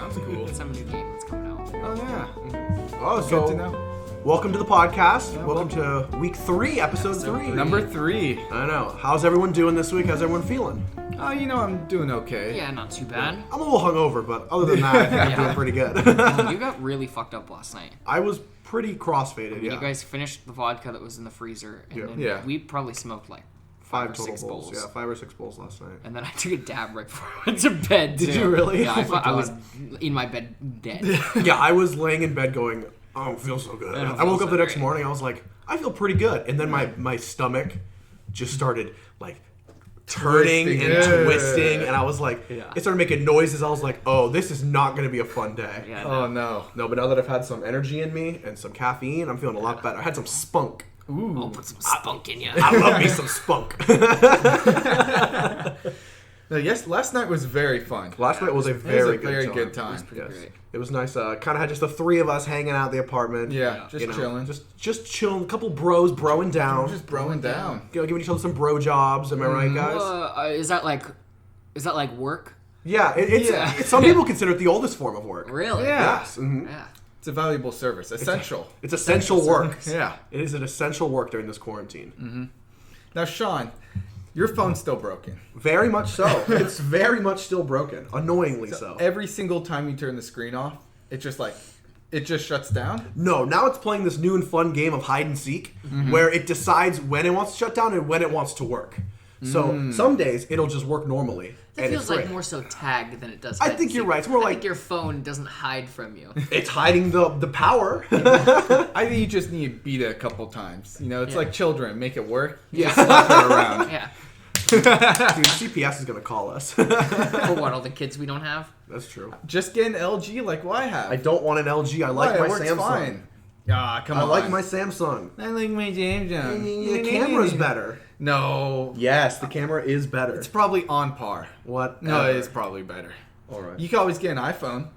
Sounds cool. Some new game that's coming out. Oh, yeah. Oh, Good so to know. welcome to the podcast. Yeah, welcome to week 3, episode 3. Number 3. I know. How's everyone doing this week? How's everyone feeling? Oh, I'm doing okay. Yeah, not too bad. I'm a little hungover, but other than that, I think I'm feeling pretty good. You got really fucked up last night. I was pretty crossfaded, yeah. You guys finished the vodka that was in the freezer, and then we probably smoked like 5 or total 6 bowls. bowls. Yeah, 5 or 6 bowls last night. And then I took a dab right before I went to bed. Did you really? Yeah, Oh my I was God. in my bed dead. Yeah, I was laying in bed going, I don't feel so good. I woke up the next morning, I was like, I feel pretty good. And then my stomach just started like turning and twisting, and I was like, it started making noises. I was like, oh, this is not going to be a fun day. Yeah, Oh, no. No, but now that I've had some energy in me and some caffeine, I'm feeling a lot better. I had some spunk. Ooh. I'll put some spunk in you. I love me some spunk. No, yes, last night was very fun. Last night was a very good time. It was pretty great. It was nice. Kind of had just the 3 of us hanging out at the apartment. Yeah, just You know, chilling. Just chilling. A couple bros broing down. Just broing down. You know, giving each other some bro jobs. Am I right, guys? Is that like work? Yeah, it's some people consider it the oldest form of work. Really? Yeah. Yes. Mhm. Yeah. It's a valuable service. Essential. It's essential work. Yeah. It is an essential work during this quarantine. Mm-hmm. Now, Sean, your phone's still broken. Very much so. It's very much still broken. Annoyingly so. Every single time you turn the screen off, it just shuts down? No, now it's playing this new and fun game of hide and seek where it decides when it wants to shut down and when it wants to work. So some days it'll just work normally. It feels it's like great. more so tagged than it does. I think you're right. It's more I like think your phone doesn't hide from you. it's hiding the power. I think you just need to beat it a couple times. It's like children. Make it work. You just slap it around. Yeah. Dude, CPS is gonna call us. For what? All the kids we don't have? That's true. Just get an LG like what I have. I don't want an LG. I like Why? my It works Samsung. fine. Ah, come I on. like my Samsung. I like my Samsung. The camera's better. No. Yes, the camera is better. It's probably on par. What? No, it is probably better. All right. You can always get an iPhone.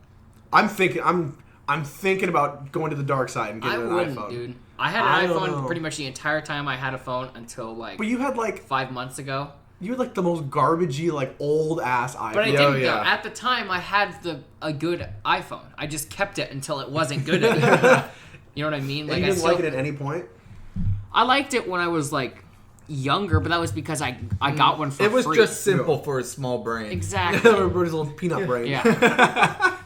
I'm thinking about going to the dark side and I getting an wouldn't, iPhone. dude. I had I an don't iPhone know. pretty much the entire time I had a phone until But you had like 5 months ago. you had like the most garbagey like old ass iPhone. But I didn't yeah. though. At the time, I had a good iPhone. I just kept it until it wasn't good anymore. You know what I mean? And you didn't like it at any point. I liked it when I was like younger, but that was because I got one for It was free. just simple for his small brain. Exactly. Everybody's little peanut brain. Yeah.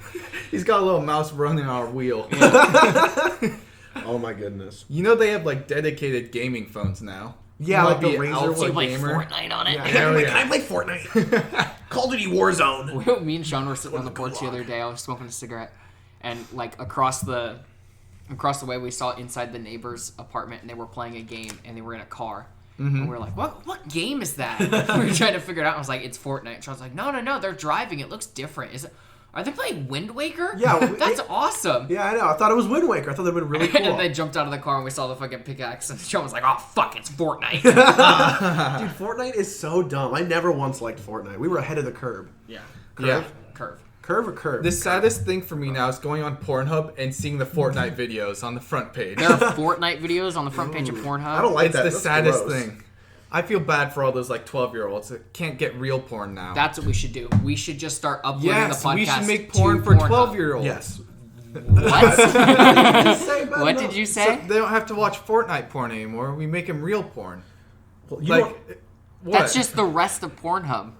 He's got a little mouse running on a wheel. Oh my goodness. They have like dedicated gaming phones now. Yeah, You like might the be Razer alpha So you play gamer. Fortnite on it? Yeah, Hell yeah. I play Fortnite. Call of Duty Warzone. Me and Sean were sitting on the porch the other day. I was smoking a cigarette, and like across the way we saw inside the neighbor's apartment, and they were playing a game, and they were in a car. And we were like, what game is that? We were trying to figure it out. I was like, it's Fortnite. Sean's like, no, they're driving. It looks different. Are they playing Wind Waker? Yeah, That's awesome. Yeah, I know. I thought it was Wind Waker. I thought that would have been really cool. And they jumped out of the car and we saw the fucking pickaxe, and Sean was like, oh fuck, it's Fortnite. Dude, Fortnite is so dumb. I never once liked Fortnite. We were ahead of the curve. Yeah. Yeah. Curve. Curve or curve? The saddest thing for me now is going on Pornhub and seeing the Fortnite videos on the front page. There are Fortnite videos on the front page of Pornhub. I don't like It's that. the That's saddest gross. thing. I feel bad for all those like 12-year-olds that can't get real porn now. That's what we should do. We should just start uploading yes, the podcast. we should make to porn for Pornhub. 12-year-olds. Yes. What? What did you say? So they don't have to watch Fortnite porn anymore. We make them real porn. Well, you Like, know, what? That's just the rest of Pornhub.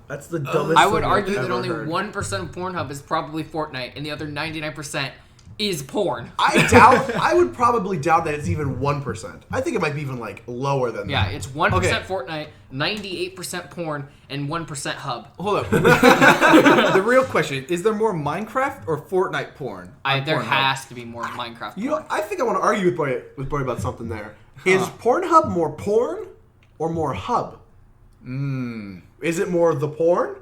that's the dumbest I would thing argue I've that ever only heard. 1% of Pornhub is probably Fortnite, and the other 99% is porn. I would probably doubt that it's even 1%. I think it might be even like lower than Yeah, that. it's 1% Okay. Fortnite, 98% porn, and 1% Hub. Hold up. The real question, is there more Minecraft or Fortnite porn? on There Pornhub? has to be more Minecraft porn. You know, I think I want to argue with Brody about something there. Is Pornhub more porn or more hub? Is it more the porn?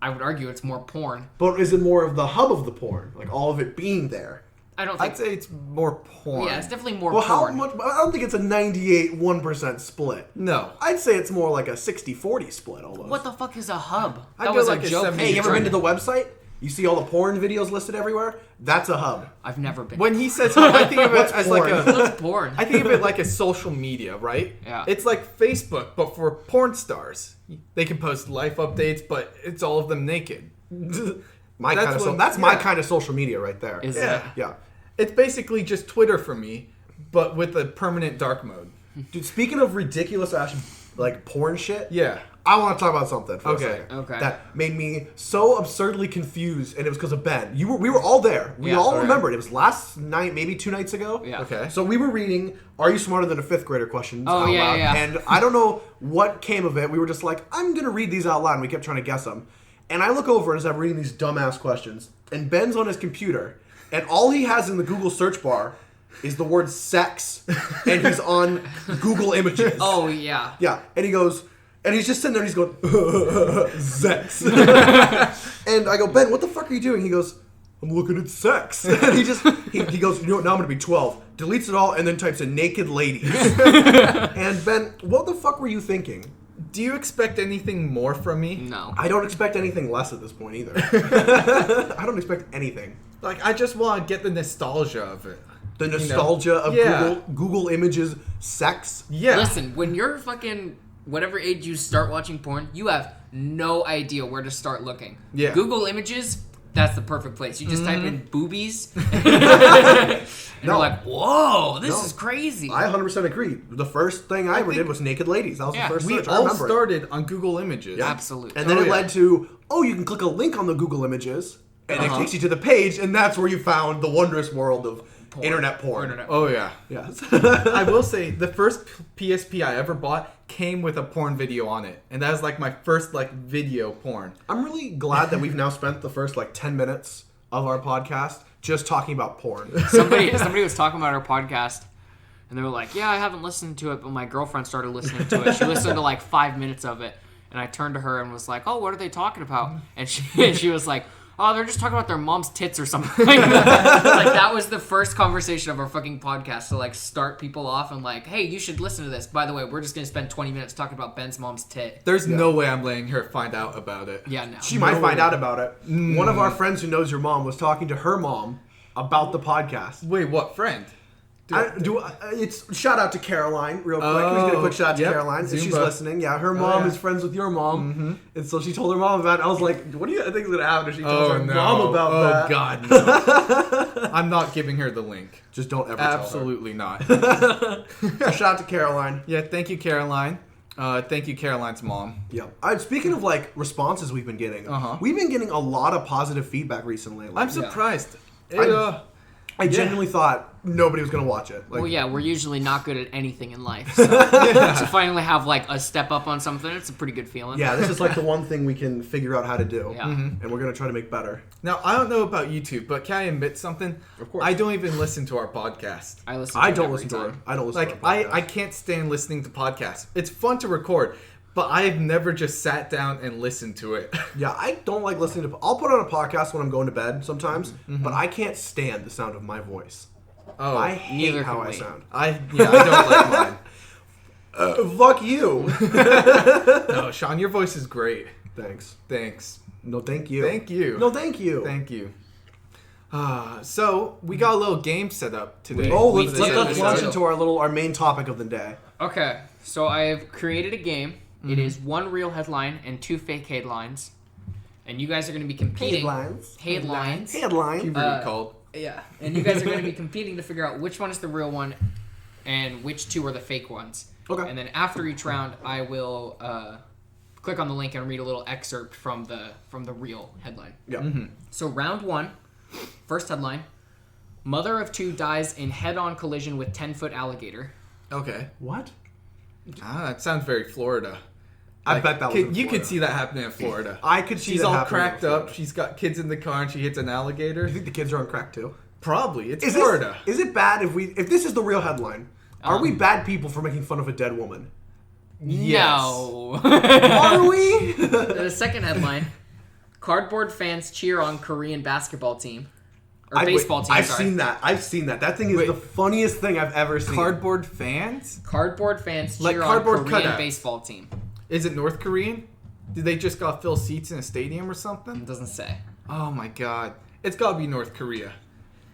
I would argue it's more porn. But is it more of the hub of the porn? Like all of it being there? I don't think... I'd say it's more porn. Yeah, it's definitely more Well, how porn. much? I don't think it's a 98-1% split. No. I'd say it's more like a 60-40 split almost. What the fuck is a hub? I'd That go was like a a joke. 70. Hey, you ever been to the website? You see all the porn videos listed everywhere? That's a hub. I've never been. When he says hub, I think of it as like porn? a... What's porn? I think of it like a social media, right? Yeah. It's like Facebook, but for porn stars. They can post life updates, but it's all of them naked. That's my kind of social media right there. Is Yeah. it? Yeah. It's basically just Twitter for me, but with a permanent dark mode. Dude, speaking of ridiculous ass like porn shit, Yeah. I want to talk about something for a Okay. second. Okay. That made me so absurdly confused, and it was because of Ben. We were all there. We Yeah, all alright. remembered. It was last night, maybe 2 nights ago. Yeah. Okay. So we were reading "Are You Smarter Than a Fifth Grader?" questions Oh, out yeah, loud, yeah. and I don't know what came of it. We were just like, "I'm gonna read these out loud," and we kept trying to guess them. And I look over as I'm reading these dumbass questions, and Ben's on his computer, and all he has in the Google search bar is the word "sex," and he's on Google Images. Oh yeah. Yeah, and he goes, and he's just sitting there and he's going, sex. And I go, Ben, what the fuck are you doing? He goes, I'm looking at sex. And he goes, you know what, now I'm going to be 12. Deletes it all and then types in naked ladies. And Ben, what the fuck were you thinking? Do you expect anything more from me? No. I don't expect anything less at this point either. I don't expect anything. Like, I just want to get the nostalgia of it. The nostalgia of Yeah. Google Images sex. Yeah. Listen, when you're fucking whatever age you start watching porn, you have no idea where to start looking. Yeah. Google Images, that's the perfect place. You just type in boobies, and you're like, whoa, this is crazy. I 100% agree. The first thing I ever did was naked ladies. That was Yeah. the first We search. I all remember it. started on Google Images. Yeah. Absolutely. And then Oh, it yeah. led to, you can click a link on the Google Images, and it takes you to the page, and that's where you found the wondrous world of internet porn. Oh, yeah. Yes. I will say, the first PSP I ever bought came with a porn video on it. And that was, like, my first, like, video porn. I'm really glad that we've now spent the first, 10 minutes of our podcast just talking about porn. Somebody was talking about our podcast, and they were like, yeah, I haven't listened to it, but my girlfriend started listening to it. She listened to 5 minutes of it, and I turned to her and was like, oh, what are they talking about? And she was like, oh, they're just talking about their mom's tits or something. That was the first conversation of our fucking podcast to start people off and hey, you should listen to this. By the way, we're just gonna spend 20 minutes talking about Ben's mom's tit. There's no way I'm letting her find out about it. Yeah, no. She might find out about it. One of our friends who knows your mom was talking to her mom about the podcast. Wait, what friend? It's shout out to Caroline real quick. Let me get a quick shout out to Caroline if she's Zumba. listening. Yeah, her mom is friends with your mom, and so she told her mom about it. I was like, "What do you think is gonna happen if she tells her mom about that?" Oh God, no. I'm not giving her the link. Just don't ever Absolutely not. tell her. Shout out to Caroline. Yeah, thank you, Caroline. Thank you, Caroline's mom. Yeah. Speaking of responses we've been getting, Uh-huh. we've been getting a lot of positive feedback recently. I'm surprised. I genuinely thought nobody was gonna watch it. Well, yeah, we're usually not good at anything in life. So to finally have a step up on something, it's a pretty good feeling. Yeah, this is the one thing we can figure out how to do. Yeah. And we're gonna try to make better. Now, I don't know about YouTube, but can I admit something? Of course. I don't even listen to our podcast. I listen. I to don't it listen to every it. time. I don't listen to I it. can't stand listening to podcasts. It's fun to record, but I've never just sat down and listened to it. Yeah, I don't like listening to. I'll put on a podcast when I'm going to bed sometimes, but I can't stand the sound of my voice. Oh, I hate neither how can I we. sound. I don't like mine. Fuck you. No, Sean, your voice is great. Thanks. Thanks. No, thank you. Thank you. No, thank you. Thank you. So we got a little game set up today. Oh, We let's did. launch into our main topic of the day. Okay, so I have created a game. It is one real headline and two fake headlines, and you guys are going to be competing. Headlines. Headlines. Headline. Puberty called. Yeah, and you guys are going to be competing to figure out which one is the real one and which two are the fake ones. Okay. And then after each round, I will click on the link and read a little excerpt from the real headline. Yeah. So round one, first headline: Mother of two dies in head-on collision with 10-foot alligator. Okay. What? That sounds very Florida. I bet that was in You Florida. could see that happening in Florida. I could see She's that all happening in cracked up. Florida. She's got kids in the car and she hits an alligator. You think the kids are on crack too? Probably. It's Is Florida. Is it bad if this is the real headline? Are we bad people for making fun of a dead woman? Yes. No. Are we? The second headline: Cardboard fans cheer on Korean basketball team. Or baseball team, I've sorry. seen that. I've seen that. That thing is the funniest thing I've ever seen. Cardboard fans? Cardboard fans Like cheer cardboard on Korean cutouts. baseball team. Is it North Korean? Did they just got fill seats in a stadium or something? It doesn't say. Oh my god. It's gotta be North Korea.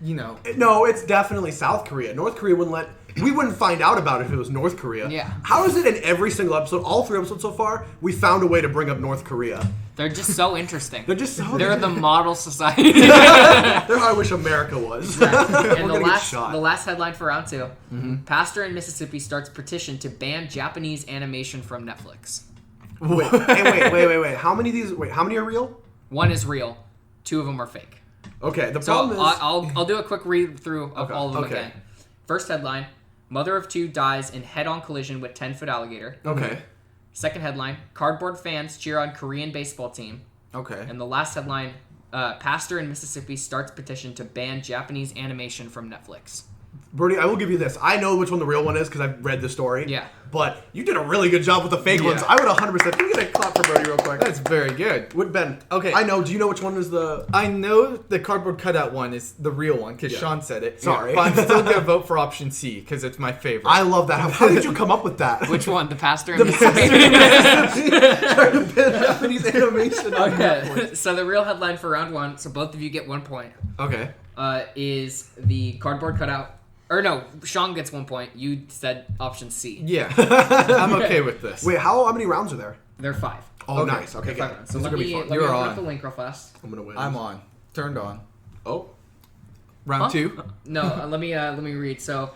You know. No, it's definitely South Korea. North Korea wouldn't let we wouldn't find out about it if it was North Korea. Yeah. How is it in every single episode, all 3 episodes so far, we found a way to bring up North Korea? They're just so interesting. They're the model society. They're how I wish America was. Yeah. And the last headline for round 2. Mm-hmm. Pastor in Mississippi starts petition to ban Japanese animation from Netflix. Wait. How many of these? How many are real? 1 is real. 2 of them are fake. Okay. The problem is, I'll do a quick read through of all of them again. First headline: Mother of 2 dies in head-on collision with 10-foot alligator. Okay. Second headline: Cardboard fans cheer on Korean baseball team. Okay. And the last headline: Pastor in Mississippi starts petition to ban Japanese animation from Netflix. Brody, I will give you this. I know which one the real one is because I've read the story. Yeah. But you did a really good job with the fake ones. I would 100%. Can we get a clap for Brody real quick? That's very good. With Ben. Okay. I know. Do you know which one is the... I know the cardboard cutout one is the real one because Sean said it. Sorry. But I'm still going to vote for option C because it's my favorite. I love that. How did you come up with that? Which one? The Pastor in Mississippi? Trying to ban Japanese animation. Okay. So the real headline for round 1, so both of you get 1 point, Okay. is the cardboard cutout. Or no, Sean gets 1 point. You said option C. Yeah. I'm okay with this. Wait, how many rounds are there? They're 5. Oh, Okay. nice. Okay, They're good. 5 rounds. So This is let gonna me be fun. You're open on. up the link real fast. I'm gonna win. I'm on. Turned on. Oh. Round 2? No, let me read. So,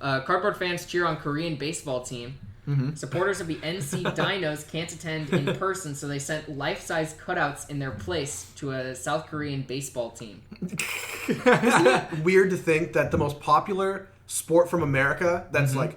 cardboard fans cheer on Korean baseball team. Mm-hmm. Supporters of the NC Dinos can't attend in person, so they sent life-size cutouts in their place to a South Korean baseball team. Isn't it weird to think that the most popular sport from America that's like...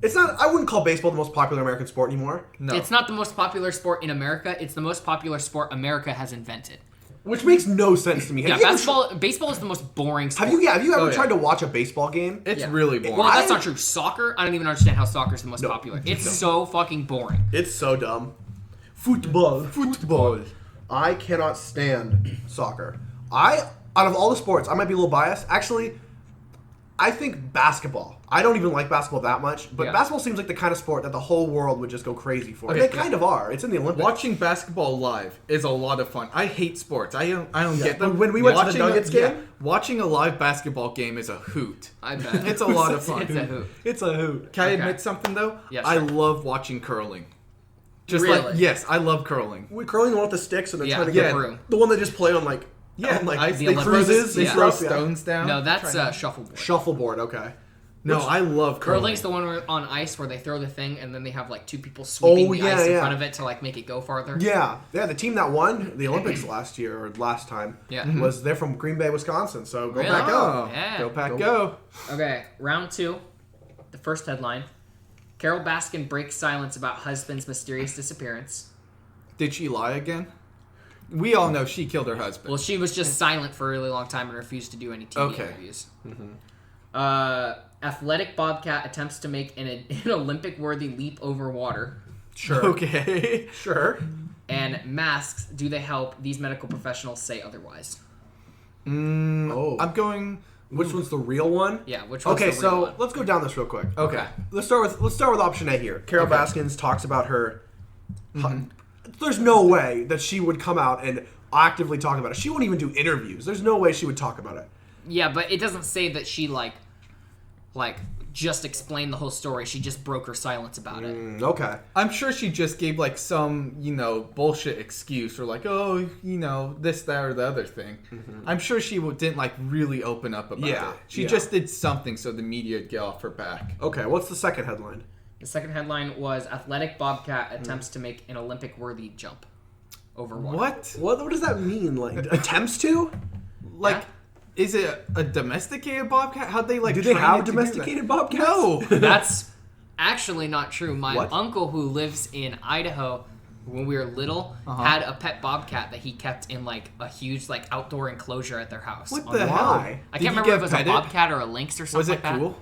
It's not... I wouldn't call baseball the most popular American sport anymore. No. It's not the most popular sport in America. It's the most popular sport America has invented. Which makes no sense to me. Yeah, baseball is the most boring sport. Have you ever tried to watch a baseball game? It's really boring. Well, that's not true. Soccer, I don't even understand how soccer is the most popular. It's so fucking boring. It's so dumb. Football. I cannot stand soccer. Out of all the sports, I might be a little biased. Actually, I think basketball. I don't even like basketball that much, but basketball seems like the kind of sport that the whole world would just go crazy for. Okay, They kind of are. It's in the Olympics. Watching basketball live is a lot of fun. I hate sports. I don't get them. When we went to the Nuggets game? Watching a live basketball game is a hoot. I bet. It's a lot of fun. It's a hoot. It's a hoot. Can I admit something, though? Yes, I sure. love watching curling. Really? Yes, I love curling. We curling the one with the sticks and they're trying to the get broom. the one they just play on like Yeah, on, like ice, the they Olympics. they Yeah. throw stones down. No, that's shuffleboard. shuffleboard. Okay. No, I love curling. Curling's the one where on ice where they throw the thing and then they have like 2 people sweeping the ice in front of it to like make it go farther. Yeah. The team that won the Olympics last year or last time was they're from Green Bay, Wisconsin. So go Really? back Oh, up. Yeah. Go Pack, go. Okay, round 2. The first headline: Carol Baskin breaks silence about husband's mysterious disappearance. Did she lie again? We all know she killed her husband. Well, she was just silent for a really long time and refused to do any TV interviews. Athletic bobcat attempts to make an Olympic-worthy leap over water. Sure. Okay. Sure. And masks, do they help? These medical professionals say otherwise. I'm going. Which one's the real one? Yeah, which one's Okay, the real so one? let's go down this real quick. Okay. Let's start with option A here. Carol Baskins talks about her. There's no way that she would come out and actively talk about it. She won't even do interviews. There's no way she would talk about it. Yeah, but it doesn't say that she like just explained the whole story. She just broke her silence about it. Okay. I'm sure she just gave like some, bullshit excuse or like, oh, this, that, or the other thing. I'm sure she didn't like really open up about it. She just did something so the media would get off her back. Okay, what's the second headline? The second headline was Athletic Bobcat attempts to make an Olympic-worthy jump over water. What does that mean? Like attempts to? Like, is it a domesticated bobcat? How'd they like? Do they train have it to do domesticated that? bobcats? No. That's actually not true. My What? uncle, who lives in Idaho, when we were little, had a pet bobcat that he kept in like a huge like outdoor enclosure at their house. What on the hell? Why? I Did can't you remember if get it was a petted? bobcat or a lynx or something Was it like that. cool?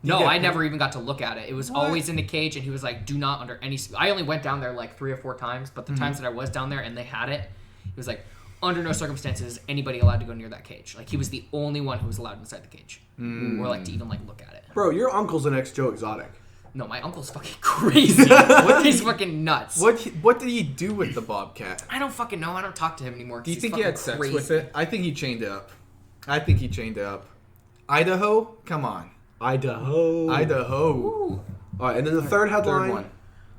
No, You get I petted? never even got to look at it. It was always in the cage, and he was like, "Do not under any." I only went down there like 3 or 4 times, but the times that I was down there and they had it, he was like, "Under no circumstances is anybody allowed to go near that cage." Like he was the only one who was allowed inside the cage, or like to even like look at it. Bro, your uncle's an ex-Joe Exotic. No, my uncle's fucking crazy. He's fucking nuts. What did he do with the bobcat? I don't fucking know. I don't talk to him anymore. Do you think he had sex with it? I think he chained it up. Idaho? Come on. Idaho. Ooh. All right, and then the third headline. Third one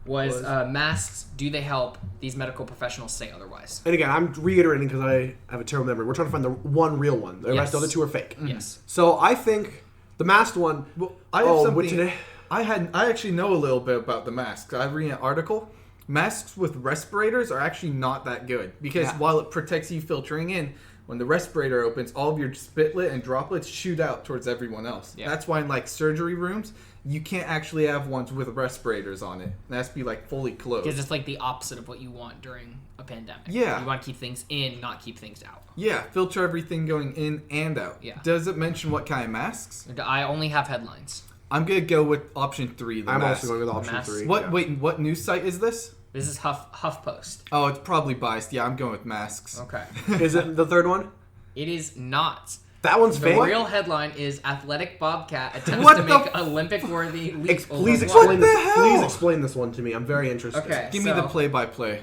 was masks, do they help? These medical professionals say otherwise. And again, I'm reiterating because I have a terrible memory. We're trying to find the one real one. The rest of the other two are fake. Yes. So I think the masked one. Well, I have something. I actually know a little bit about the masks. I read an article. Masks with respirators are actually not that good because while it protects you filtering in, when the respirator opens, all of your spitlet and droplets shoot out towards everyone else. Yeah. That's why in like surgery rooms, you can't actually have ones with respirators on it. It has to be like fully closed. Because it's like the opposite of what you want during a pandemic. Yeah. You want to keep things in, not keep things out. Yeah, filter everything going in and out. Yeah. Does it mention what kind of masks? I only have headlines. I'm going to go with option 3, the I'm mask. also going with option 3. Wait, what news site is this? This is HuffPost. Oh, it's probably biased. Yeah, I'm going with masks. Okay. Is it the third one? It is not. That one's fake? The real headline is Athletic Bobcat attempts to make Olympic-worthy leap Please over please explain this one to me. I'm very interested. Okay, Give me the play-by-play.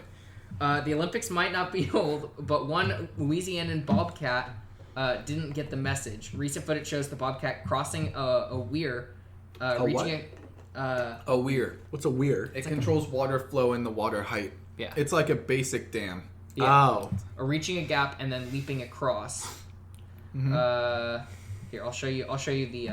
The Olympics might not be old, but one Louisianan Bobcat didn't get the message. Recent footage shows the Bobcat crossing a weir, reaching A weir. What's a weir? It controls water flow and the water height. Yeah. It's like a basic dam. Yeah. Oh. Reaching a gap and then leaping across. Mm-hmm. Here, I'll show you the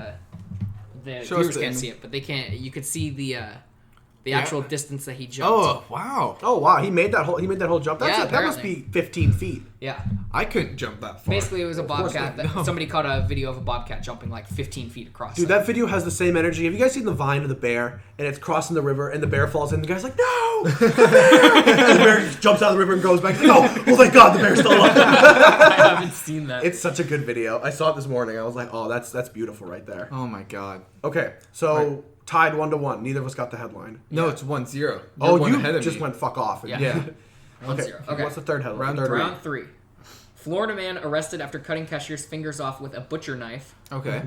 Show us viewers the can't image. see it, but they can. You could see the actual distance that he jumped. Oh, wow. Oh wow, he made that whole jump. That must be 15 feet. Yeah. I couldn't jump that far. Basically, it was a course bobcat. Somebody caught a video of a bobcat jumping like 15 feet across. Dude, that video has the same energy. Have you guys seen the vine of the bear? And it's crossing the river, and the bear falls in. And the guy's like, "No!" and the bear jumps out of the river and goes back. He's like, "Oh, well, thank God, the bear's still alive." I haven't seen that. It's such a good video. I saw it this morning. I was like, "Oh, that's beautiful right there." Oh, my God. Okay, so tied 1-1. Neither of us got the headline. No, it's 1-0. You're Oh, one you ahead of just me. went fuck off. Yeah. Yeah. 1-0. Okay. What's the third headline? Round 3. Florida man arrested after cutting cashier's fingers off with a butcher knife. Okay.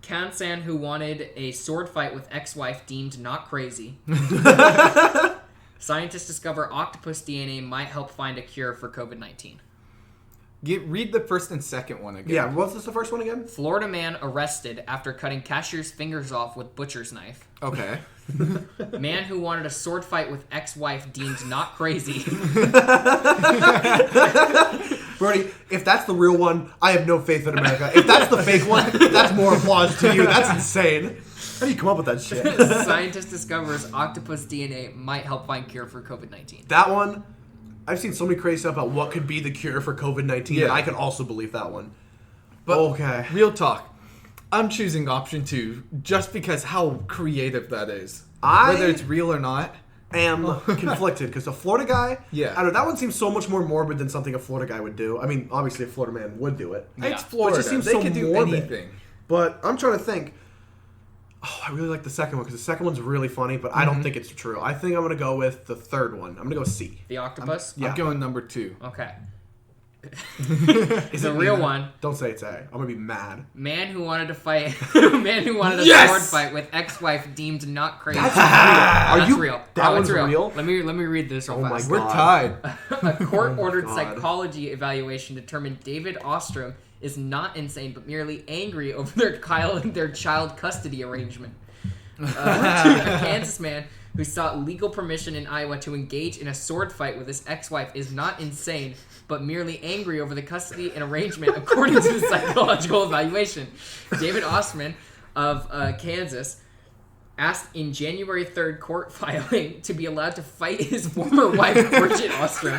Kansan who wanted a sword fight with ex-wife deemed not crazy. Scientists discover octopus DNA might help find a cure for COVID-19. Read the first and second one again. Yeah, what's this the first one again? Florida man arrested after cutting cashier's fingers off with butcher's knife. Okay. Man who wanted a sword fight with ex-wife deemed not crazy. Brody, if that's the real one, I have no faith in America. If that's the fake one, that's more applause to you. That's insane. How do you come up with that shit? Scientist discovers octopus DNA might help find cure for COVID-19. That one, I've seen so many crazy stuff about what could be the cure for COVID-19, and I can also believe that one. But okay. Real talk. I'm choosing option 2 just because how creative that is. Whether it's real or not. Am conflicted because the Florida guy, Yeah. I don't know, that one seems so much more morbid than something a Florida guy would do. I mean, obviously a Florida man would do it. Yeah. It's Florida. But it just seems they so can do morbid. anything. But I'm trying to think. Oh, I really like the second one because the second one's really funny, but I don't think it's true. I think I'm going to go with the third one. I'm going to go C. The octopus? Yeah. I'm going number 2. Okay. Is the it real either? one. Don't say it's A. I'm going to be mad. Man who wanted to fight. Man who wanted a Yes! sword fight with ex-wife deemed not crazy. That's real. That's Are you? real. That Oh, one's it's real. Let me read this real Oh my fast. We're God. tied. A court-ordered God. psychology evaluation determined David Ostrom is not insane, but merely angry over their child custody arrangement. A Kansas man who sought legal permission in Iowa to engage in a sword fight with his ex-wife is not insane, but merely angry over the custody and arrangement, according to the psychological evaluation. David Ostrom of Kansas asked in January 3rd court filing to be allowed to fight his former wife, Bridget Ostrom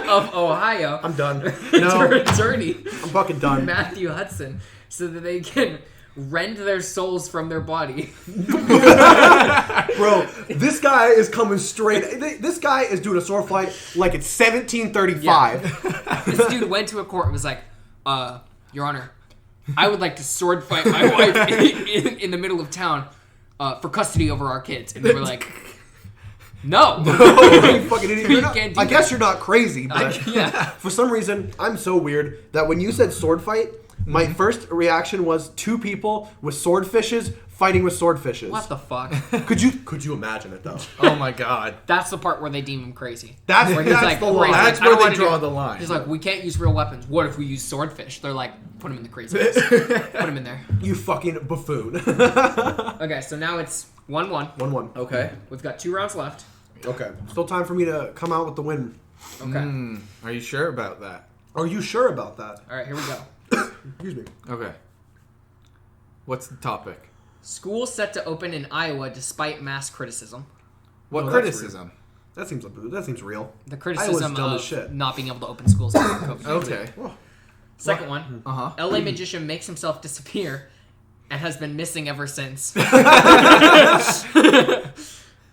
of Ohio. I'm done. No. Attorney I'm fucking done. Matthew Hudson, so that they can rend their souls from their body. Bro, this guy is coming straight. This guy is doing a sword fight like it's 1735. This dude went to a court and was like, Your Honor, I would like to sword fight my wife in the middle of town for custody over our kids. And they were like, no. You fucking idiot. You can't do I guess that. you're not crazy, but Yeah. for some reason, I'm so weird that when you said sword fight, My first reaction was 2 people with swordfishes fighting with swordfishes. What the fuck? Could you imagine it though? Oh my god. That's the part where they deem him crazy. That's where he's like, the line. That's I don't where wanna they draw the line. He's like, we can't use real weapons. What if we use swordfish? They're like, put him in the crazy list. Put him in there. You fucking buffoon. Okay, so now it's 1-1. 1-1. Okay. We've got 2 rounds left. Okay. Still time for me to come out with the win. Okay. Are you sure about that? Are you sure about that? All right, here we go. Excuse me. Okay. What's the topic? School set to open in Iowa despite mass criticism. What No, criticism? That seems real. The Iowa's criticism dumb as of shit. not being able to open schools after COVID. Okay. Oh. Second one. Uh-huh. LA magician makes himself disappear and has been missing ever since.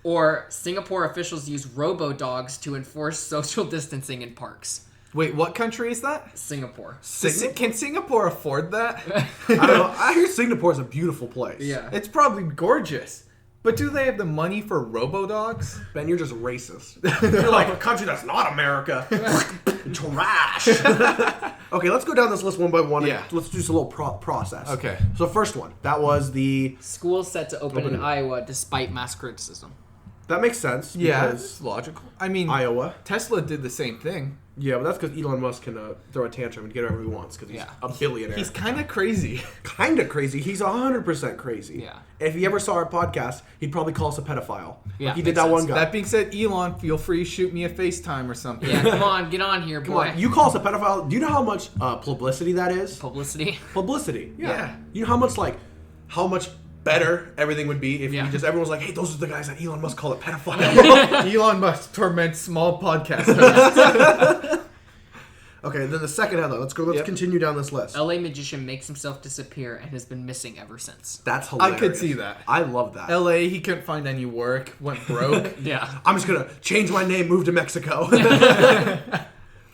Or Singapore officials use robo-dogs to enforce social distancing in parks. Wait, what country is that? Singapore. Can Singapore afford that? I don't know. I hear Singapore is a beautiful place. Yeah. It's probably gorgeous. But do they have the money for robo-dogs? Ben, you're just racist. You're like a country that's not America. Trash. Okay, let's go down this list one by one. Yeah. Let's do just a little process. Okay. So first one, that was the... School set to open in Iowa despite mass criticism. That makes sense. Yeah, because it's logical. I mean, Iowa. Tesla did the same thing. Yeah, but that's because Elon Musk can throw a tantrum and get whatever he wants because he's a billionaire. He's kind of crazy. kind of crazy. He's 100% crazy. Yeah. If he ever saw our podcast, he'd probably call us a pedophile. Yeah, Like he did makes that one sense. guy. That being said, Elon, feel free to shoot me a FaceTime or something. Yeah, come on, get on here, Come boy. on, you call us a pedophile. Do you know how much publicity that is? Publicity. Publicity. Yeah. You know how much better everything would be if everyone was like, hey, those are the guys that Elon Musk call it pedophile. Elon Musk torments small podcasters. Okay, then the second headline. Let's continue down this list. LA magician makes himself disappear and has been missing ever since. That's hilarious. I could see that. I love that. LA, he couldn't find any work, went broke. Yeah. I'm just going to change my name, move to Mexico.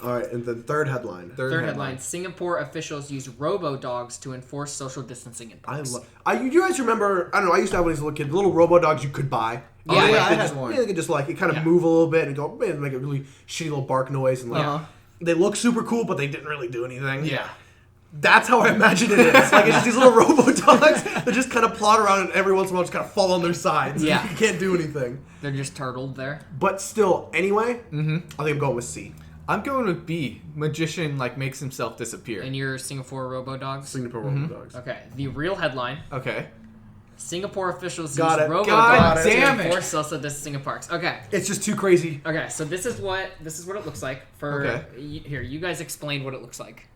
All right, and then third headline. Third headline. Singapore officials use robo-dogs to enforce social distancing in parks. You guys remember, I don't know, I used to have when I was a little kid, little robo-dogs you could buy. Yeah, I they had just, one. They could just it kind of move a little bit and go, man, make a really shitty little bark noise. And they look super cool, but they didn't really do anything. Yeah. That's how I imagine it is. It's just these little robo-dogs that just kind of plod around and every once in a while just kind of fall on their sides. Yeah. You can't do anything. They're just turtled there. But still, anyway, I think I'm going with C. I'm going with B. Magician, makes himself disappear. And your Singapore robo-dogs? Singapore robo-dogs. Okay. The real headline. Okay. Singapore officials Got use it. robo-dogs God damn to it. enforce social distancing in parks. Okay. It's just too crazy. Okay, so this is what it looks like for here. You guys explain what it looks like.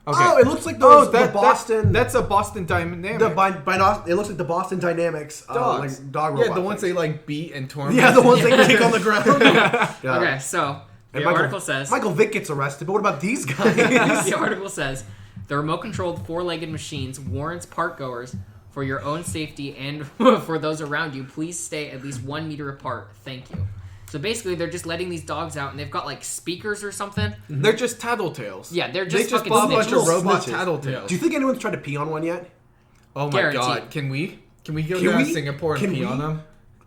Okay. Oh, it looks like those the Boston. That's a Boston Dynamic. It looks like the Boston Dynamics dogs. dog robot. Yeah, the ones things. they beat and torment. Yeah, the ones they kick on the ground. Yeah. Okay, so the article says Michael Vick gets arrested, but what about these guys? the article says the remote-controlled four-legged machines warns park-goers for your own safety and for those around you. Please stay at least 1 meter apart. Thank you. So basically, they're just letting these dogs out, and they've got speakers or something. They're just tattletales. Yeah, they're They just just fucking bought a bunch of snitches. robot Snitches. tattletales. Do you think anyone's tried to pee on one yet? Oh my Guaranteed. god, can we go Can down we? to Singapore and Can pee we? on them?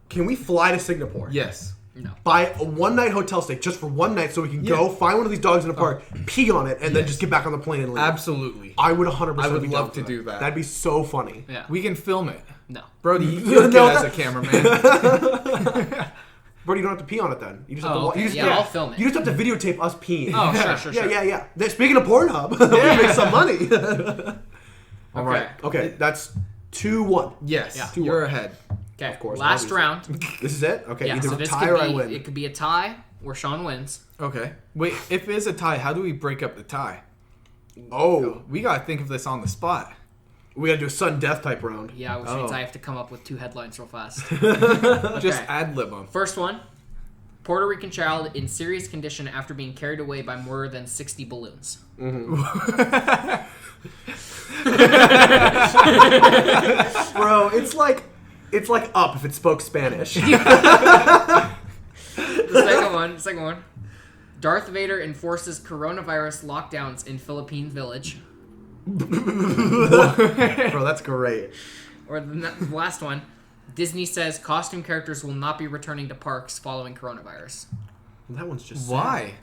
Can we fly to Singapore? Yes. No. Buy a one-night hotel stay just for one night so we can go find one of these dogs in a park, pee on it, and then just get back on the plane and leave. Absolutely. I would 100% I would be love down to for do that. That'd be so funny. Yeah. We can film it. No. Brody, you're good as a cameraman. Brody, you don't have to pee on it then. You just have to Oh, okay. you just, Yeah, I'll film it. You just have to videotape us peeing. Oh, sure. Yeah. Speaking of Pornhub, we're gonna make some money. All right. Okay, that's 2-1. Yes. Yeah. You're ahead. Okay. Of course, Last obviously. round. This is it? Okay, Yeah. either So a this tie or I could win. be it could be a tie where Sean wins. Okay. Wait, if it's a tie, how do we break up the tie? Oh, We gotta think of this on the spot. we gotta do a sudden death type round. Yeah, which means I have to come up with 2 headlines real fast. Just ad-lib them. First one. Puerto Rican child in serious condition after being carried away by more than 60 balloons. Bro, it's like Up if it spoke Spanish. The second one. Darth Vader enforces coronavirus lockdowns in Philippine village. Bro, that's great. Or the last one. Disney says costume characters will not be returning to parks following coronavirus. That one's just Why?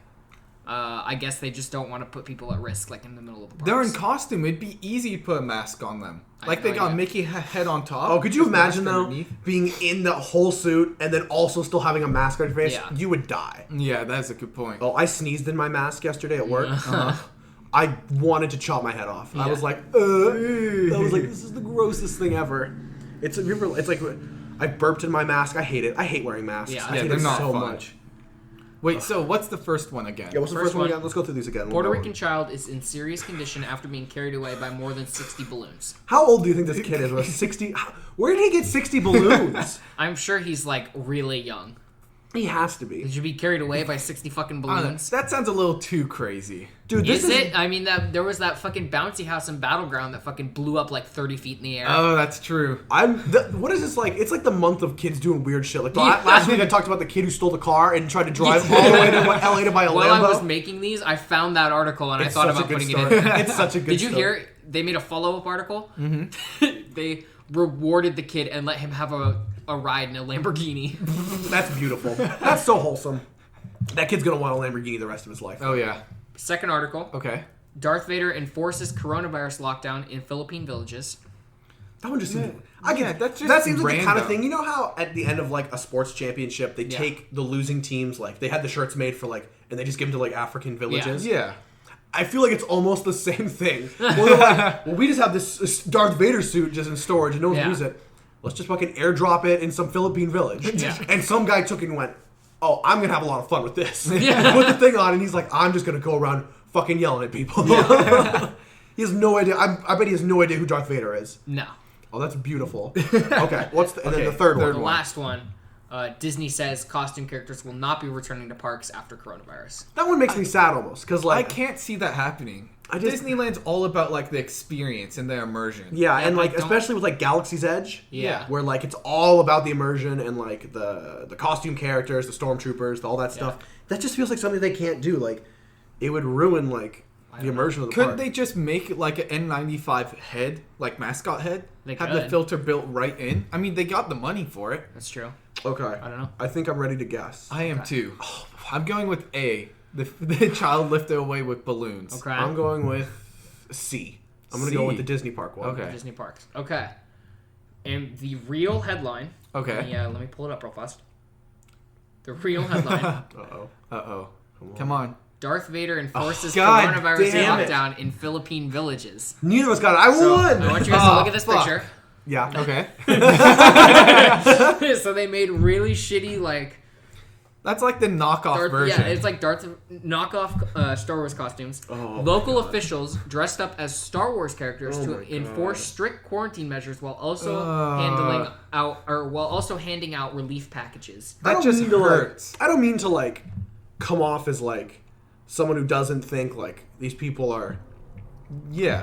I guess they just don't want to put people at risk, like in the middle of the parks. They're in costume. It'd be easy to put a mask on them. Like they got Mickey head on top. Oh, could you imagine though being in the whole suit and then also still having a mask on your face? Yeah. You would die. Yeah, that's a good point. Oh, I sneezed in my mask yesterday at work. I wanted to chop my head off. I was like, I was like, this is the grossest thing ever. It's like I burped in my mask. I hate it. I hate wearing masks. Yeah, I hate it so much. Wait, so what's the first one again? Yeah, what's the first one again? Let's go through these again. Puerto Rican child is in serious condition after being carried away by more than 60 balloons. How old do you think this kid is? 60? Where did he get 60 balloons? I'm sure he's like really young. He has to be. Did you be carried away by 60 fucking balloons? That sounds a little too crazy. Dude, is it? I mean, there was that fucking bouncy house in Battleground that fucking blew up like 30 feet in the air. Oh, that's true. What is this like? It's like the month of kids doing weird shit. Like last week I talked about the kid who stole the car and tried to drive all the way to LA to buy a Lambo. While I was making these, I found that article and I thought about putting it in. It's such a good Did you hear? They made a follow-up article. Mm-hmm. They rewarded the kid and let him have a ride in a Lamborghini. That's beautiful. That's so wholesome. That kid's gonna want a Lamborghini the rest of his life. Oh yeah. Second article. Okay. Darth Vader enforces coronavirus lockdown in Philippine villages. That one just seems... that seems like random. the kind of thing. You know how at the end of like a sports championship they take the losing teams, like they had the shirts made for like, and they just give them to like African villages. Yeah. I feel like it's almost the same thing. Well, they're like, well, we just have this Darth Vader suit just in storage and no one can use it. Let's just fucking airdrop it in some Philippine village. Yeah. And some guy took it and went, oh, I'm going to have a lot of fun with this. Yeah. Put the thing on and he's like, I'm just going to go around fucking yelling at people. Yeah. He has no idea. I bet he has no idea who Darth Vader is. No. Oh, that's beautiful. Okay, and then the third one. The last one. Disney says costume characters will not be returning to parks after coronavirus. That one makes me sad almost, because like I can't see that happening. Disneyland's all about like the experience and the immersion. Yeah, and like especially with like Galaxy's Edge. Yeah, where like it's all about the immersion and like the costume characters, the stormtroopers, all that stuff. That just feels like something they can't do. Like it would ruin like the immersion of the park. Couldn't they just make like an N95 head, like mascot head? They have could. the filter built right in. I mean, they got the money for it. That's true. Okay. I don't know. I think I'm ready to guess. I am too. Oh, I'm going with A. The child lifted away with balloons. Okay. I'm going with C. I'm going to go with the Disney park one. Okay. Disney parks. Okay. And the real headline. Okay. Yeah, let me pull it up real fast. The real headline. Uh-oh. Come on. Darth Vader enforces coronavirus lockdown in Philippine villages. Neither of us got it. I won! I want you guys to look at this picture. Yeah. Okay. So they made really shitty, like... That's like the knockoff version. Yeah, it's like knockoff Star Wars costumes. Oh, Local officials dressed up as Star Wars characters to enforce strict quarantine measures while also handing out relief packages. That just hurts. I don't mean to like come off as like someone who doesn't think like these people are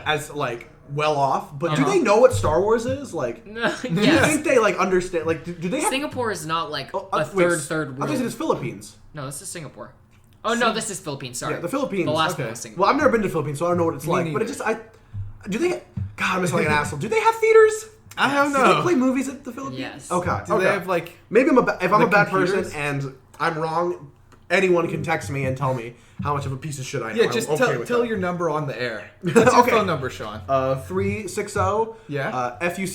as like well off, but do they know what Star Wars is? Like, do you think they like understand? Like, do they have... Singapore is not like a third world. I think it's Philippines. No, this is Singapore. Oh no, this is Philippines. Sorry, the Philippines. The last one was Singapore. Well, I've never been to the Philippines, so I don't know what it's like. But it just do they? God, I'm just like an asshole. Do they have theaters? I don't know. Do they play movies at the Philippines? Yes. Okay. Do they have like... Maybe if I'm a bad person and I'm wrong, anyone can text me and tell me how much of a piece of shit I am. Yeah, just tell your number on the air. What's your phone number, Sean? 360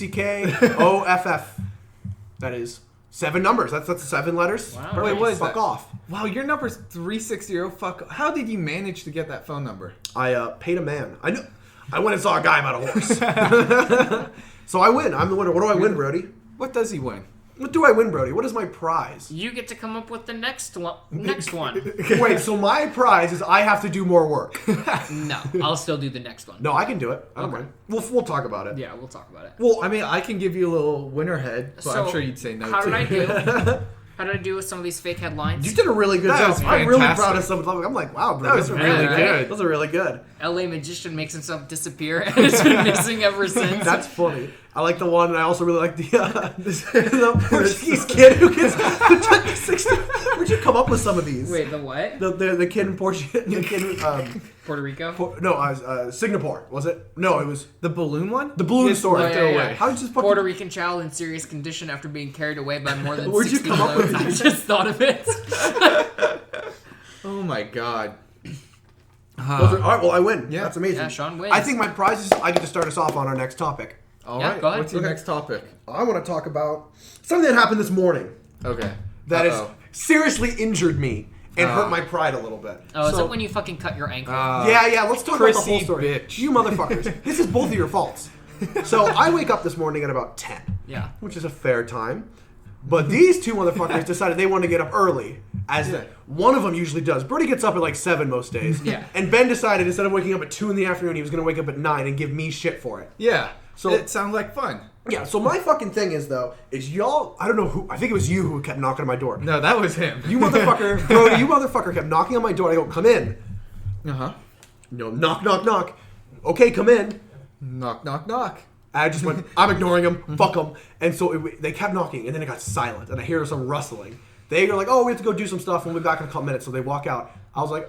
FUCKOFF. That is 7 numbers. That's 7 letters. Wow. Wait, what is Fuck that? off. Wow, your number's 360. Fuck. How did you manage to get that phone number? I paid a man. I went and saw a guy about a horse. So I win. I'm the winner. What do I win, Brody? What does he win? What do I win, Brody? What is my prize? You get to come up with the next one. Wait, so my prize is I have to do more work. No, I'll still do the next one. No, I can do it. I don't mind. We'll talk about it. Yeah, we'll talk about it. Well, I mean, I can give you a little winner head, but So, I'm sure you'd say no. How too. did I do? How did I do with some of these fake headlines? You did a really good That job. was I'm really fantastic. proud of some of them. I'm like, wow, bro. That was those are really right? good. Those are really good. LA magician makes himself disappear and it's been missing ever since. That's funny. I like the one, and I also really like the Portuguese kid who gets who took 60. Where'd you come up with some of these? Wait, the what? The kid in Portugal. The kid in, Puerto Rico? Singapore, was it? No, it was The balloon one? the balloon story. Oh, yeah, yeah. How did you just Puerto Rican child in serious condition after being carried away by more than Where'd you 60 come up with balloons. I these? just thought of it. Oh my god. All right, well, I win. Yeah. That's amazing. Yeah, Sean wins. I think my prize is I get to start us off on our next topic. All Yeah, right. go ahead. What's your next topic? I want to talk about something that happened this morning Okay. that has seriously injured me and hurt my pride a little bit. Oh, is it when you fucking cut your ankle? Yeah, let's talk about the whole Prissy story. bitch. You motherfuckers. This is both of your faults. So I wake up this morning at about 10. Yeah. Which is a fair time. But these two motherfuckers decided they wanted to get up early, as one of them usually does. Brody gets up at like 7 most days. Yeah. And Ben decided instead of waking up at 2 in the afternoon, he was going to wake up at 9 and give me shit for it. Yeah. So it sounds like fun. Yeah, so my fucking thing is, though, is y'all, I don't know who, I think it was you who kept knocking on my door. No, that was him. You motherfucker, Brody, you motherfucker kept knocking on my door. I go, come in. Uh-huh. No, knock, knock, knock. Okay, come in. Knock, knock, knock. I just went, I'm ignoring them, fuck them. And so they kept knocking, and then it got silent, and I hear some rustling. They are like, oh, we have to go do some stuff, and we'll be back in a couple minutes. So they walk out. I was like,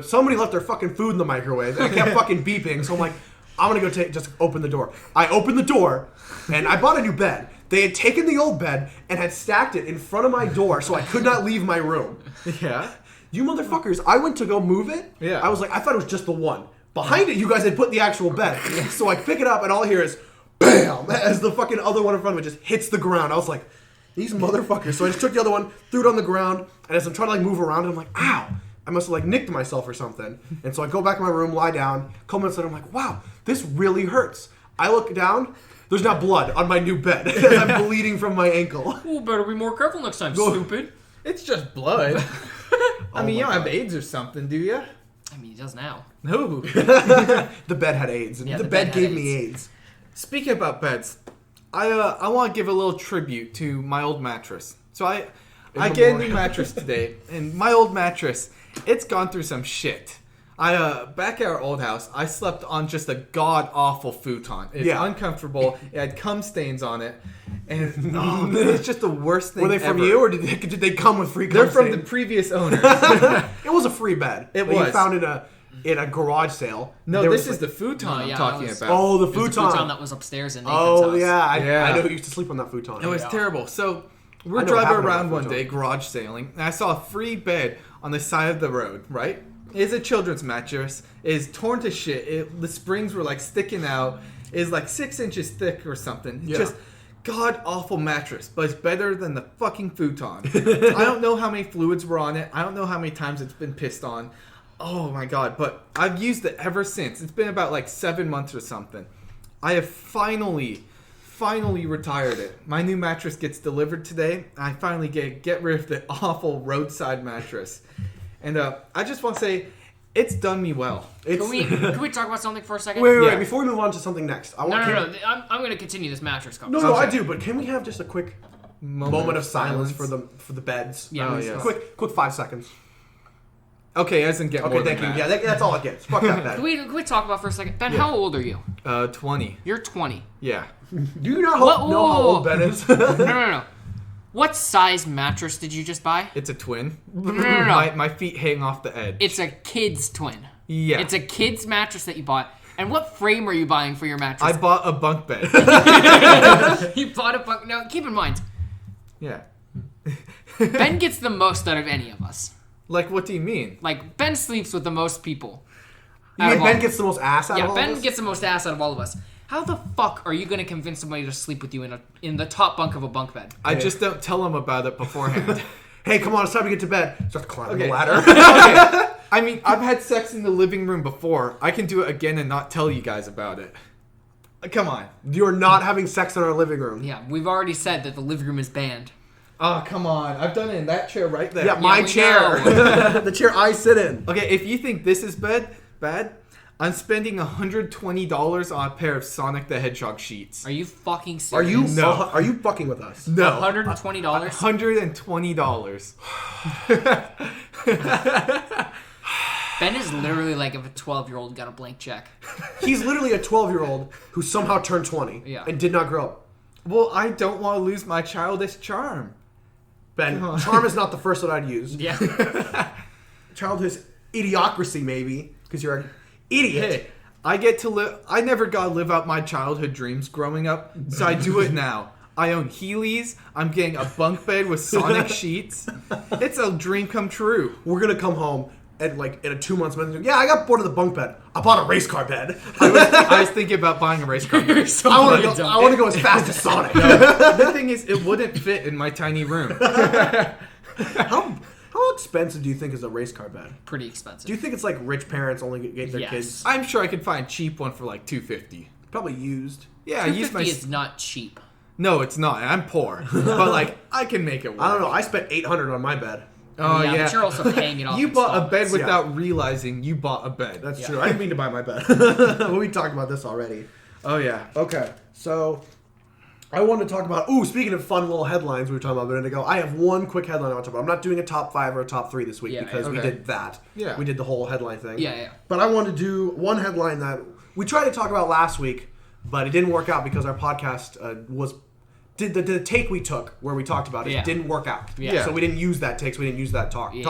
somebody left their fucking food in the microwave, and it kept fucking beeping. So I'm like, I'm going to go just open the door. I opened the door, and I bought a new bed. They had taken the old bed and had stacked it in front of my door, so I could not leave my room. Yeah. You motherfuckers, I went to go move it. Yeah. I was like, I thought it was just the one. Behind it, you guys had put the actual bed. So I pick it up, and all I hear is, BAM! As the fucking other one in front of it just hits the ground. I was like, these motherfuckers. So I just took the other one, threw it on the ground, and as I'm trying to like move around, I'm like, ow! I must have like nicked myself or something. And so I go back in my room, lie down. A couple minutes later, I'm like, wow, this really hurts. I look down, there's not blood on my new bed. As I'm bleeding from my ankle. Oh, better be more careful next time, stupid. It's just blood. I mean, you don't have AIDS or something, do you? I mean, he does now. No. The bed had AIDS, and Yeah, the the bed bed gave had me AIDS. Speaking about beds, I want to give a little tribute to my old mattress. So I get a new mattress today, and my old mattress, it's gone through some shit. Back at our old house, I slept on just a god awful futon. It's uncomfortable. It had cum stains on it, and it's just the worst thing. Were they from ever. you, or did they come with free? They're from stain? the previous owner. It was a free bed. It that was. You found in a garage sale. No, There this was is the futon I'm yeah, talking that was- about. Oh, the It was futon. the futon that was upstairs in Nathan's house. Yeah, Yeah. I know who used to sleep on that futon. It was terrible. So I we're know what driving happened on around that one futon. day, garage sailing, and I saw a free bed on the side of the road, right? It's a children's mattress. It is torn to shit. The springs were like sticking out. It's like 6 inches thick or something. Yeah. Just god-awful mattress, but it's better than the fucking futon. I don't know how many fluids were on it. I don't know how many times it's been pissed on. Oh my god, but I've used it ever since. It's been about like 7 months or something. I have finally retired it. My new mattress gets delivered today. I finally get rid of the awful roadside mattress. And I just want to say, it's done me well. Can we talk about something for a second? Wait, before we move on to something next. I want No. I'm going to continue this mattress No, conversation. I do, but can we have just a quick moment of silence for the beds? Yeah. Oh, yes. Quick 5 seconds. Okay, it doesn't get more Okay, than thank you. that. Yeah, that's all it gets. Fuck that bed. Can we talk about for a second? Ben, how old are you? 20. You're 20. Yeah. Do you not What? know how old Ben is? No. What size mattress did you just buy? It's a twin. No. My feet hang off the edge. It's a kid's twin. Yeah. It's a kid's mattress that you bought. And what frame are you buying for your mattress? I bought a bunk bed. You bought a bunk. Now, keep in mind, Yeah. Ben gets the most out of any of us. Like, what do you mean? Like, Ben sleeps with the most people. You out mean of all Ben of gets us. the most ass out of Yeah, all Ben of us? gets the most ass out of all of us. How the fuck are you going to convince somebody to sleep with you in the top bunk of a bunk bed? I just don't tell them about it beforehand. Hey, come on, it's time to get to bed. Start climbing Okay. the ladder. Okay. I mean, I've had sex in the living room before. I can do it again and not tell you guys about it. Come on. You're not having sex in our living room. Yeah, we've already said that the living room is banned. Oh, come on. I've done it in that chair right there. Yeah, my we chair. The chair I sit in. Okay, if you think this is bad, I'm spending $120 on a pair of Sonic the Hedgehog sheets. Are you fucking Are you serious? No. are you fucking with us? No. $120? $120. Ben is literally like if a 12-year-old got a blank check. He's literally a 12-year-old who somehow turned 20 Yeah. and did not grow up. Well, I don't want to lose my childish charm. Ben, Come on. charm is not the first that I'd use. Yeah. Childhood's idiocracy, maybe, because you're an idiot. Hey, I never got to live out my childhood dreams growing up, so I do it now. I own Heelys. I'm getting a bunk bed with Sonic sheets. It's a dream come true. We're going to come home. And like in a 2 months, yeah, I got bored of the bunk bed. I bought a race car bed. I was thinking about buying a race car bed. I want to go as fast as Sonic. The thing is, it wouldn't fit in my tiny room. How expensive do you think is a race car bed? Pretty expensive. Do you think it's like rich parents only get their kids? I'm sure I could find a cheap one for like $250. Probably used. Yeah, I use my. is not cheap. No, it's not. I'm poor, but like I can make it work. I don't know. I spent $800 on my bed. Oh yeah, but you're also paying it off. You bought a bed without realizing you bought a bed. That's true. I didn't mean to buy my bed. We talked about this already. Oh yeah. Okay, so I wanted to talk about. Ooh, speaking of fun little headlines we were talking about a minute ago, I have one quick headline I want to talk about. I'm not doing a top 5 or a top 3 this week because we did that. Yeah. We did the whole headline thing. Yeah. But I wanted to do one headline that we tried to talk about last week, but it didn't work out because our podcast did the take we took where we talked about it didn't work out. Yeah. So we didn't use that take, so we didn't use that topic.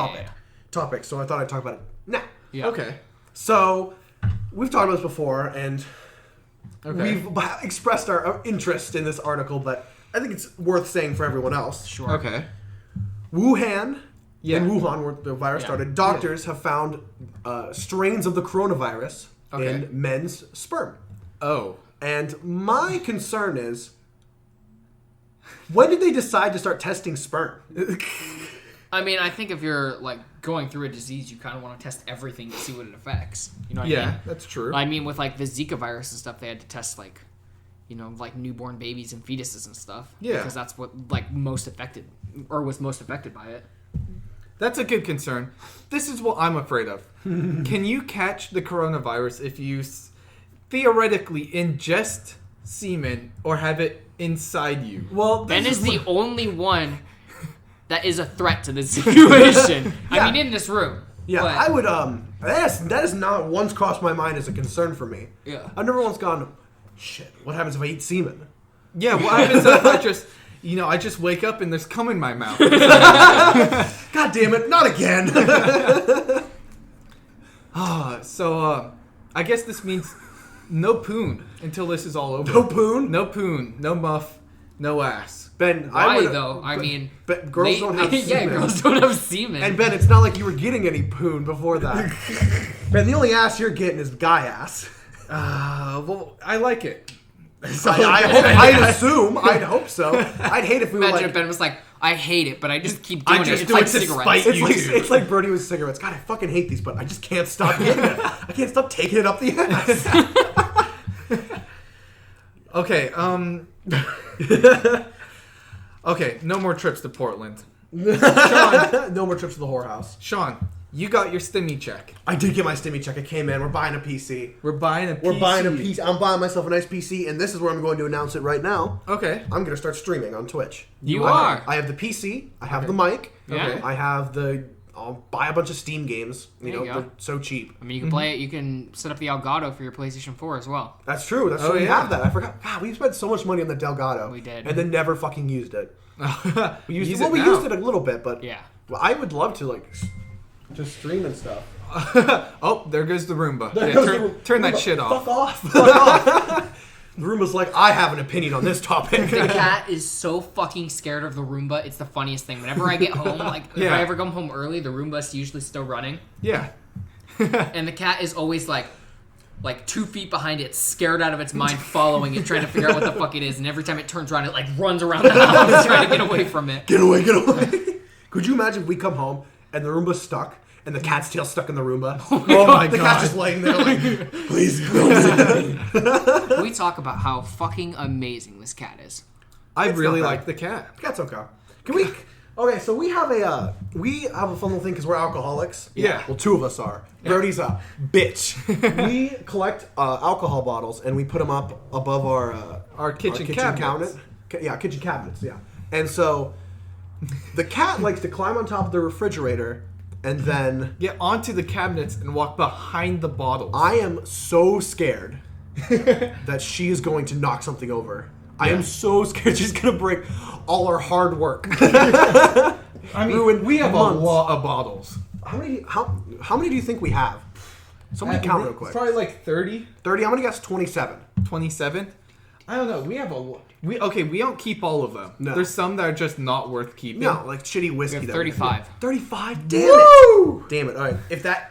So I thought I'd talk about it now. Yeah. Okay. So we've talked about this before, and we've expressed our interest in this article, but I think it's worth saying for everyone else. Sure. Okay. In Wuhan, where the virus started, doctors have found strains of the coronavirus in men's sperm. Oh. And my concern is, when did they decide to start testing sperm? I mean, I think if you're like going through a disease, you kind of want to test everything to see what it affects. You know what I mean? Yeah, that's true. I mean, with like the Zika virus and stuff, they had to test like, like newborn babies and fetuses and stuff. Yeah. Because that's what like was most affected by it. That's a good concern. This is what I'm afraid of. Can you catch the coronavirus if you theoretically ingest semen or have it inside you? Well, Ben is the only one that is a threat to this situation. I mean, in this room. Yeah, but... I would. That has not once crossed my mind as a concern for me. Yeah. I've never once gone, shit, what happens if I eat semen? Yeah, what happens if I just wake up and there's cum in my mouth? God damn it, not again. So I guess this means no poon until this is all over. No poon? No poon, no muff, no ass. Ben, why though? I mean, girls don't have semen. Yeah, girls don't have semen. And Ben, it's not like you were getting any poon before that. Ben, the only ass you're getting is guy ass. Well, I like it. So I'd assume. I'd hope so. I'd hate if we Imagine were if Ben was like, I hate it, but I just keep doing it. It's do like it to cigarettes. It's like Brody with cigarettes. God, I fucking hate these, but I just can't stop getting it. I can't stop taking it up the ass. Okay, okay, no more trips to Portland. Sean, no more trips to the whorehouse. Sean, you got your stimmy check. I did get my stimmy check. I came in. We're buying a PC. We're buying a PC. I'm buying myself a nice PC, and this is where I'm going to announce it right now. Okay. I'm going to start streaming on Twitch. You are. I have the PC. I have the mic. Okay. I have I'll buy a bunch of Steam games. There you go. They're so cheap. I mean, you can play it. You can set up the Elgato for your PlayStation 4 as well. That's true. That's true. We have that. I forgot. God, we spent so much money on the Delgado. We did. And then never fucking used it. We used it we used it a little bit, but yeah. Well, I would love to just stream and stuff. Oh, there goes the Roomba. Turn that shit off. Fuck off. Fuck off. The Roomba's like, I have an opinion on this topic. The cat is so fucking scared of the Roomba. It's the funniest thing. Whenever I get home, if I ever come home early, the Roomba's usually still running. Yeah. And the cat is always like 2 feet behind it, scared out of its mind, following it, trying to figure out what the fuck it is. And every time it turns around, it runs around the house trying to get away from it. Get away, get away. Could you imagine if we come home and the Roomba's stuck and the cat's tail stuck in the Roomba? Oh my God. The cat's just laying there like, please don't. Can we talk about how fucking amazing this cat is? I really like the cat. The cat's okay. Can we... Okay, so we have a fun little thing because we're alcoholics. Yeah. Well, 2 of us are. Brody's a bitch. We collect alcohol bottles and we put them up above our kitchen cabinet. Kitchen cabinets. Yeah. And so the cat likes to climb on top of the refrigerator and then get onto the cabinets and walk behind the bottles. I am so scared that she is going to knock something over. I am so scared she's going to break all our hard work. I mean, we have a lot of bottles. How many do you think we have? Somebody count real quick. Probably like 30. 30? I'm going to guess 27. 27? I don't know. We have we don't keep all of them. No. There's some that are just not worth keeping. No, like shitty whiskey. We have 35. 35. Damn it. Damn it. All right.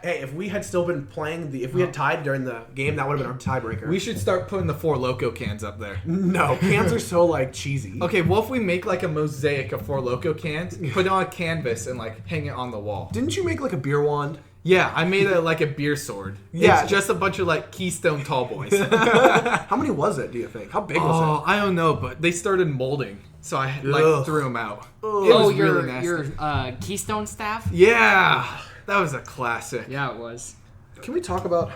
If we had still been playing if we had tied during the game, that would have been our tiebreaker. We should start putting the Four Loko cans up there. No, cans are so like cheesy. Okay, well if we make like a mosaic of Four Loko cans, put it on a canvas and like hang it on the wall. Didn't you make like a beer wand? Yeah, I made it like a beer sword. Yeah. It's just a bunch of like Keystone tall boys. How many was it, do you think? How big was it? Oh, I don't know, but they started molding, so I like threw them out. Your Keystone staff? Yeah, that was a classic. Yeah, it was. Can we talk about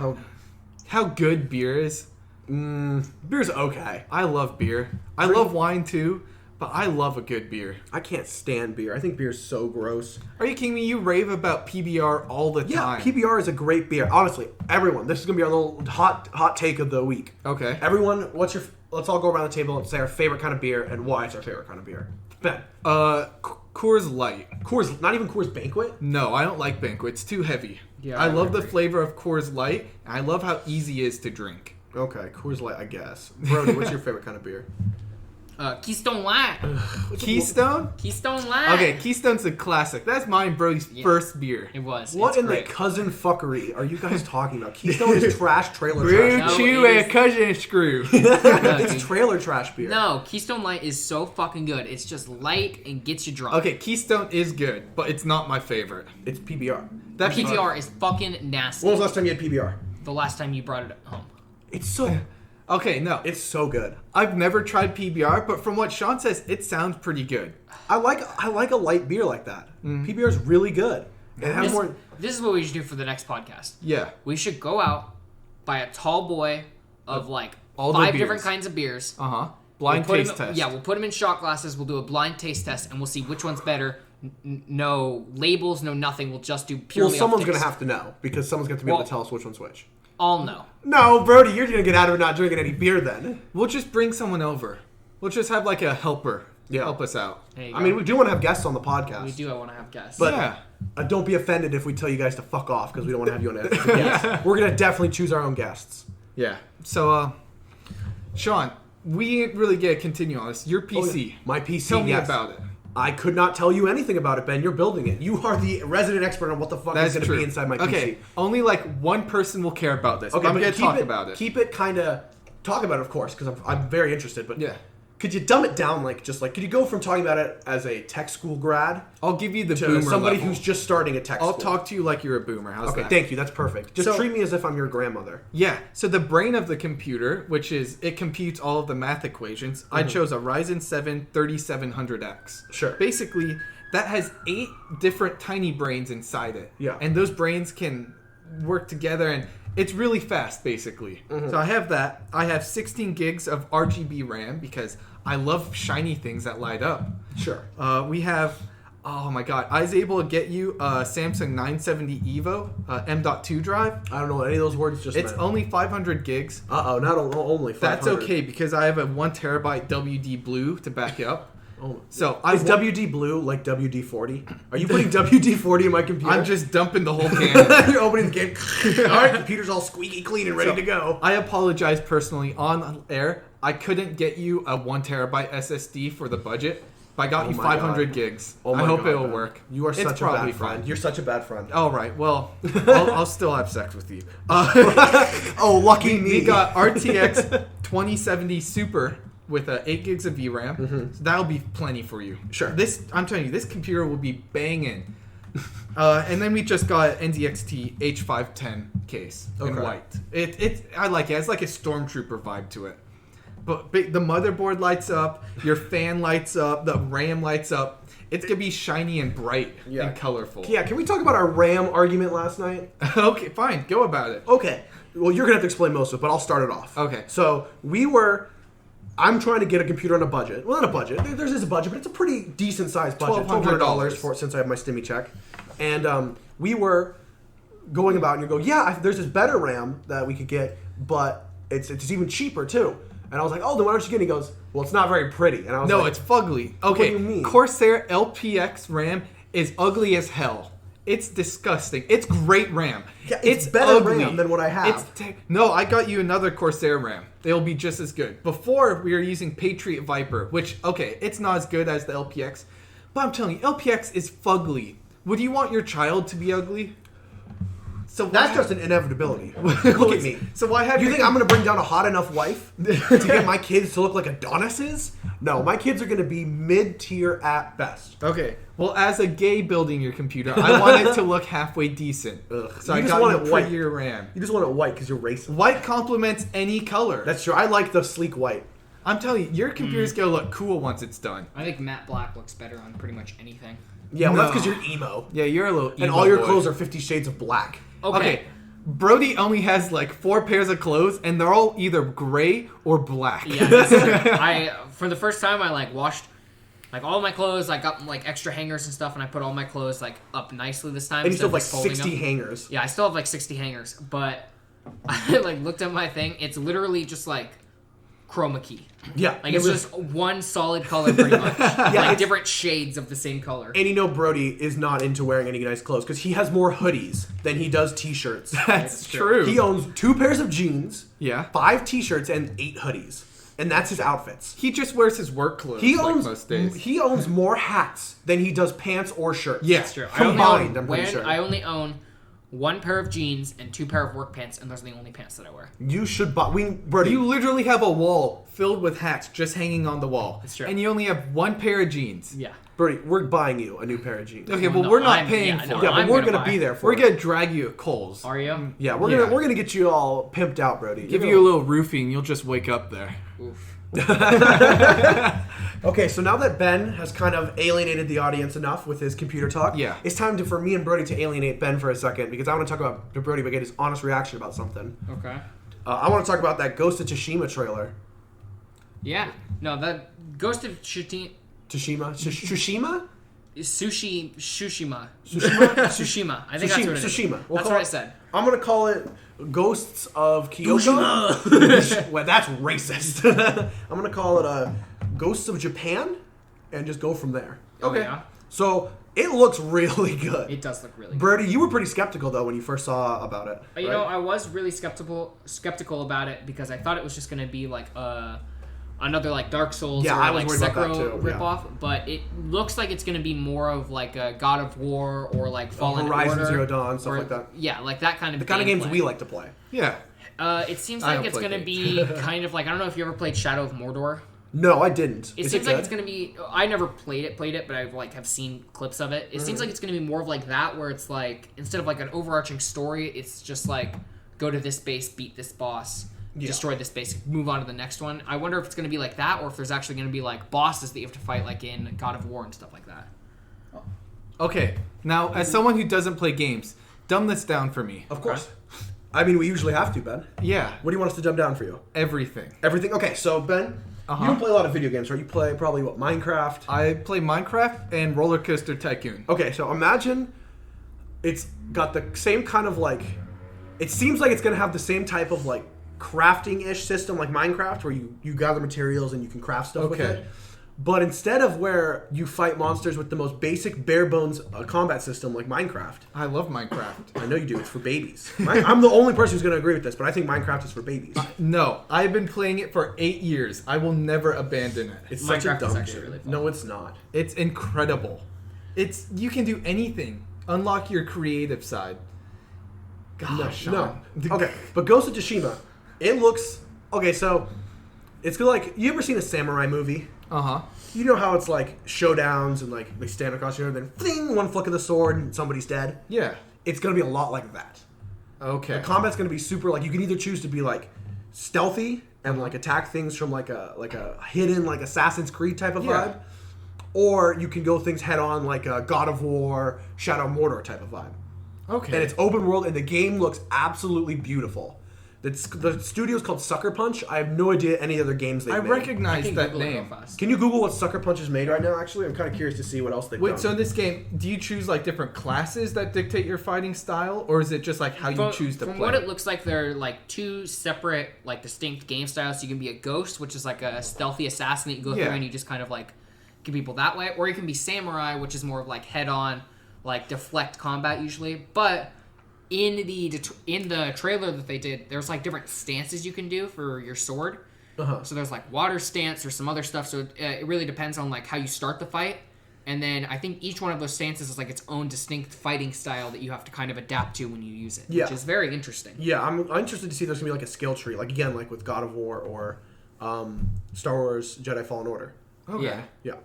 how good beer is? Beer's okay. I love beer. I love wine too. But I love a good beer. I can't stand beer. I think beer's so gross. Are you kidding me? You rave about PBR all the time. Yeah, PBR is a great beer. Honestly, everyone, this is going to be our little hot take of the week. Okay. Everyone, let's all go around the table and say our favorite kind of beer and why it's our favorite kind of beer. Ben. Coors Light. Not even Coors Banquet? No, I don't like Banquet. It's too heavy. Yeah, I love the flavor of Coors Light, and I love how easy it is to drink. Okay, Coors Light, I guess. Brody, what's your favorite kind of beer? Keystone Light. Keystone? Keystone Light. Okay, Keystone's a classic. That's mine and Brody's first beer. It was. What in the cousin fuckery are you guys talking about? Keystone is trash trailer trash. Chew a cousin screw. It's trailer trash beer. No, Keystone Light is so fucking good. It's just light and gets you drunk. Okay, Keystone is good, but it's not my favorite. It's PBR. That PBR is fucking nasty. When was the last time you had PBR? The last time you brought it home. It's so... Okay, no. It's so good. I've never tried PBR, but from what Sean says, it sounds pretty good. I like a light beer like that. PBR is really good. This is what we should do for the next podcast. Yeah. We should go out, buy a tall boy of like all 5 different kinds of beers. Blind taste test. Yeah, we'll put them in shot glasses. We'll do a blind taste test, and we'll see which one's better. No labels, no nothing. We'll just do purely. Well, someone's going to have to know because someone's going to be able to tell us which one's which. I'll know. No, Brody, you're going to get out of it not drinking any beer then. We'll just bring someone over. We'll just have like a helper help us out. I mean, we do want to have guests on the podcast. We do want to have guests. But don't be offended if we tell you guys to fuck off because we don't want to have you on as a guest. We're going to definitely choose our own guests. Yeah. So, Sean, we didn't really get to continue on this. Your PC. My PC, Tell me about it. I could not tell you anything about it, Ben. You're building it. You are the resident expert on what the fuck is going to be inside my PC. Okay, only like one person will care about this. Okay, I'm going to talk about it. Keep it kind of... Talk about it, of course, because I'm very interested. But could you dumb it down, could you go from talking about it as a tech school grad? I'll give you the to boomer somebody level. who's just starting a tech school. I'll talk to you like you're a boomer. How's that? Okay, thank you. That's perfect. Just treat me as if I'm your grandmother. Yeah. So the brain of the computer, which is it computes all of the math equations. I chose a Ryzen 7 3700X. Sure. Basically, that has 8 different tiny brains inside it. Yeah. And those brains can work together and it's really fast, basically. So I have that. I have 16 gigs of RGB RAM because I love shiny things that light up. Sure. We have, oh my god, I was able to get you a Samsung 970 EVO M.2 drive. I don't know what any of those words just It's meant. only 500 gigs. Uh-oh, not only 500. That's okay because I have a 1 terabyte WD Blue to back it up. Oh. So is WD Blue like WD-40? Are you putting WD-40 in my computer? I'm just dumping the whole can. You're opening the can. All right, computer's all squeaky clean and ready to go. I apologize personally on air. I couldn't get you a 1 terabyte SSD for the budget, but I got you 500 gigs. I hope it'll work. You are such a bad friend. You're such a bad friend. All right, well, I'll still have sex with you. Oh, lucky me. We got RTX 2070 Super with 8 gigs of VRAM. So that'll be plenty for you. Sure. I'm telling you, this computer will be banging. And then we just got NZXT H510 case in white. I like it. It's like a Stormtrooper vibe to it. But the motherboard lights up, your fan lights up, the RAM lights up. It's going to be shiny and bright and colorful. Yeah, can we talk about our RAM argument last night? Okay, fine. Go about it. Okay. Well, you're going to have to explain most of it, but I'll start it off. Okay. So, I'm trying to get a computer on a budget. Well, not a budget. There's a budget, but it's a pretty decent-sized budget. $1,200 since I have my Stimmy check. And we were going about, and you go, there's this better RAM that we could get, but it's even cheaper, too. And I was like, oh, then why don't you get it? He goes, well, it's not very pretty. And I was it's fugly. Okay, what do you mean? Corsair LPX RAM is ugly as hell. It's disgusting. It's great RAM. Yeah, it's better ugly. RAM than what I have. No, I got you another Corsair RAM. They'll be just as good. Before, we were using Patriot Viper, which, okay, it's not as good as the LPX. But I'm telling you, LPX is fugly. Would you want your child to be ugly? So that's just an inevitability. Look at me. So why have you think I'm going to bring down a hot enough wife to get my kids to look like Adonises? No, my kids are going to be mid-tier at best. Okay. Well, as a gay building your computer, I want it to look halfway decent. Ugh. So I got you prettier RAM. You just want it white because you're racist. White complements any color. That's true. I like the sleek white. I'm telling you, your computer's going to look cool once it's done. I think matte black looks better on pretty much anything. Yeah, well, that's because you're emo. Yeah, you're a little emo and all your boy. clothes are 50 Shades of Black. Okay. Brody only has like 4 pairs of clothes, and they're all either gray or black. Yeah, for the first time, I like washed like all my clothes. I got like extra hangers and stuff, and I put all my clothes like up nicely this time. And you still have like folding 60 them. hangers. Yeah, I still have like 60 hangers, but I like looked at my thing. It's literally just like chroma key. Yeah. Like it's just one solid color pretty much. Like different shades of the same color. And you know Brody is not into wearing any nice clothes because he has more hoodies than he does t-shirts. That's true. He owns 2 pairs of jeans, Yeah. 5 t-shirts, and 8 hoodies. And that's his outfits. He just wears his work clothes most days. He owns more hats than he does pants or shirts. Yeah. That's true. Combined, I'm pretty sure. I only own 1 pair of jeans and 2 pair of work pants, and those are the only pants that I wear. You should buy... Brody, You literally have a wall filled with hats just hanging on the wall. That's true. And you only have 1 pair of jeans. Yeah. Brody, we're buying you a new pair of jeans. Okay, Well, but we're not I'm- paying yeah, for no, it. Yeah, but I'm we're gonna going to buy be it. there for We're it. going to drag you at Kohl's. Are you? Yeah, we're Yeah. gonna get you all pimped out, Brody. Give you a little roofing, you'll just wake up there. Oof. Okay, so now that Ben has kind of alienated the audience enough with his computer talk, Yeah. it's time for me and Brody to alienate Ben for a second because I want to talk about Brody but get his honest reaction about something. Okay. I want to talk about that Ghost of Tsushima trailer. Yeah. No, that Ghost of Tsushima. Tsushima? Sushima. Tsushima? Sushima. I think that's what it is. Tsushima. That's what I said. I'm going to call it Ghosts of Kyoto. Well, that's racist. I'm going to call it Ghosts of Japan and just go from there. Okay. Yeah. So, it looks really good. It does look really good. Brody, you were pretty skeptical, though, when you first saw about it. You know, I was really skeptical about it because I thought it was just going to be like another like Dark Souls or I was like worried about that Sekiro too, ripoff, but it looks like it's going to be more of like a God of War or like Fallen Horizon Order, Zero Dawn, stuff or, like that. Yeah, like that kind of The kind of games gameplay. we like to play. Yeah. It seems I like don't it's play going to games. be kind of like, I don't know if you ever played Shadow of Mordor. No, I didn't. It seems like it's going to be. I never played it, but I like have seen clips of it. It seems like it's going to be more of like that, where it's like instead of like an overarching story, it's just like go to this base, beat this boss, destroy this base, move on to the next one. I wonder if it's going to be like that, or if there's actually going to be like bosses that you have to fight, like in God of War and stuff like that. Okay. Now, as someone who doesn't play games, dumb this down for me. Of course. I mean, we usually have to, Ben. Yeah. What do you want us to dumb down for you? Everything. Everything? Okay, so, Ben, you don't play a lot of video games, right? You play probably, what, Minecraft? I play Minecraft and Roller Coaster Tycoon. Okay, so imagine it's got the same kind of, like... It seems like it's going to have the same type of, like, crafting-ish system like Minecraft, where you gather materials and you can craft stuff with it. But instead of where you fight monsters with the most basic, bare-bones combat system like Minecraft... I love Minecraft. I know you do. It's for babies. I'm the only person who's going to agree with this, but I think Minecraft is for babies. No, I've been playing it for 8 years. I will never abandon it. It's such a Minecraft is dumb actually game. really fun. No, it's not. It's incredible. You can do anything. Unlock your creative side. Gosh, No. Okay, but Ghost of Tsushima, it looks... Okay, so... It's like... You ever seen a samurai movie? Uh-huh. You know how it's like showdowns and like they stand across each other, then fling, one flick of the sword and somebody's dead? Yeah. It's going to be a lot like that. Okay. The combat's going to be super... Like, you can either choose to be like stealthy and like attack things from like a hidden like Assassin's Creed type of vibe, or you can go things head on like a God of War, Shadow of Mordor type of vibe. Okay. And it's open world, and the game looks absolutely beautiful. The studio's called Sucker Punch. I have no idea any other games they've made. I recognize that Google it real name. fast. Can you Google what Sucker Punch has made right now, actually? I'm kind of curious to see what else they've done. Wait, so in this game, do you choose like different classes that dictate your fighting style, or is it just like how you choose to play? From what it looks like, they're like 2 separate, like distinct game styles. So you can be a ghost, which is like a stealthy assassin that you go through and you just kind of like get people that way, or you can be samurai, which is more of like head on, like deflect combat usually, but in the trailer that they did, there's like different stances you can do for your sword. So there's like water stance or some other stuff. So it really depends on like how you start the fight. And then I think each one of those stances is like its own distinct fighting style that you have to kind of adapt to when you use it, which is very interesting. Yeah, I'm interested to see if there's going to be like a skill tree. Like, again, like with God of War or Star Wars Jedi Fallen Order. Okay. Yeah.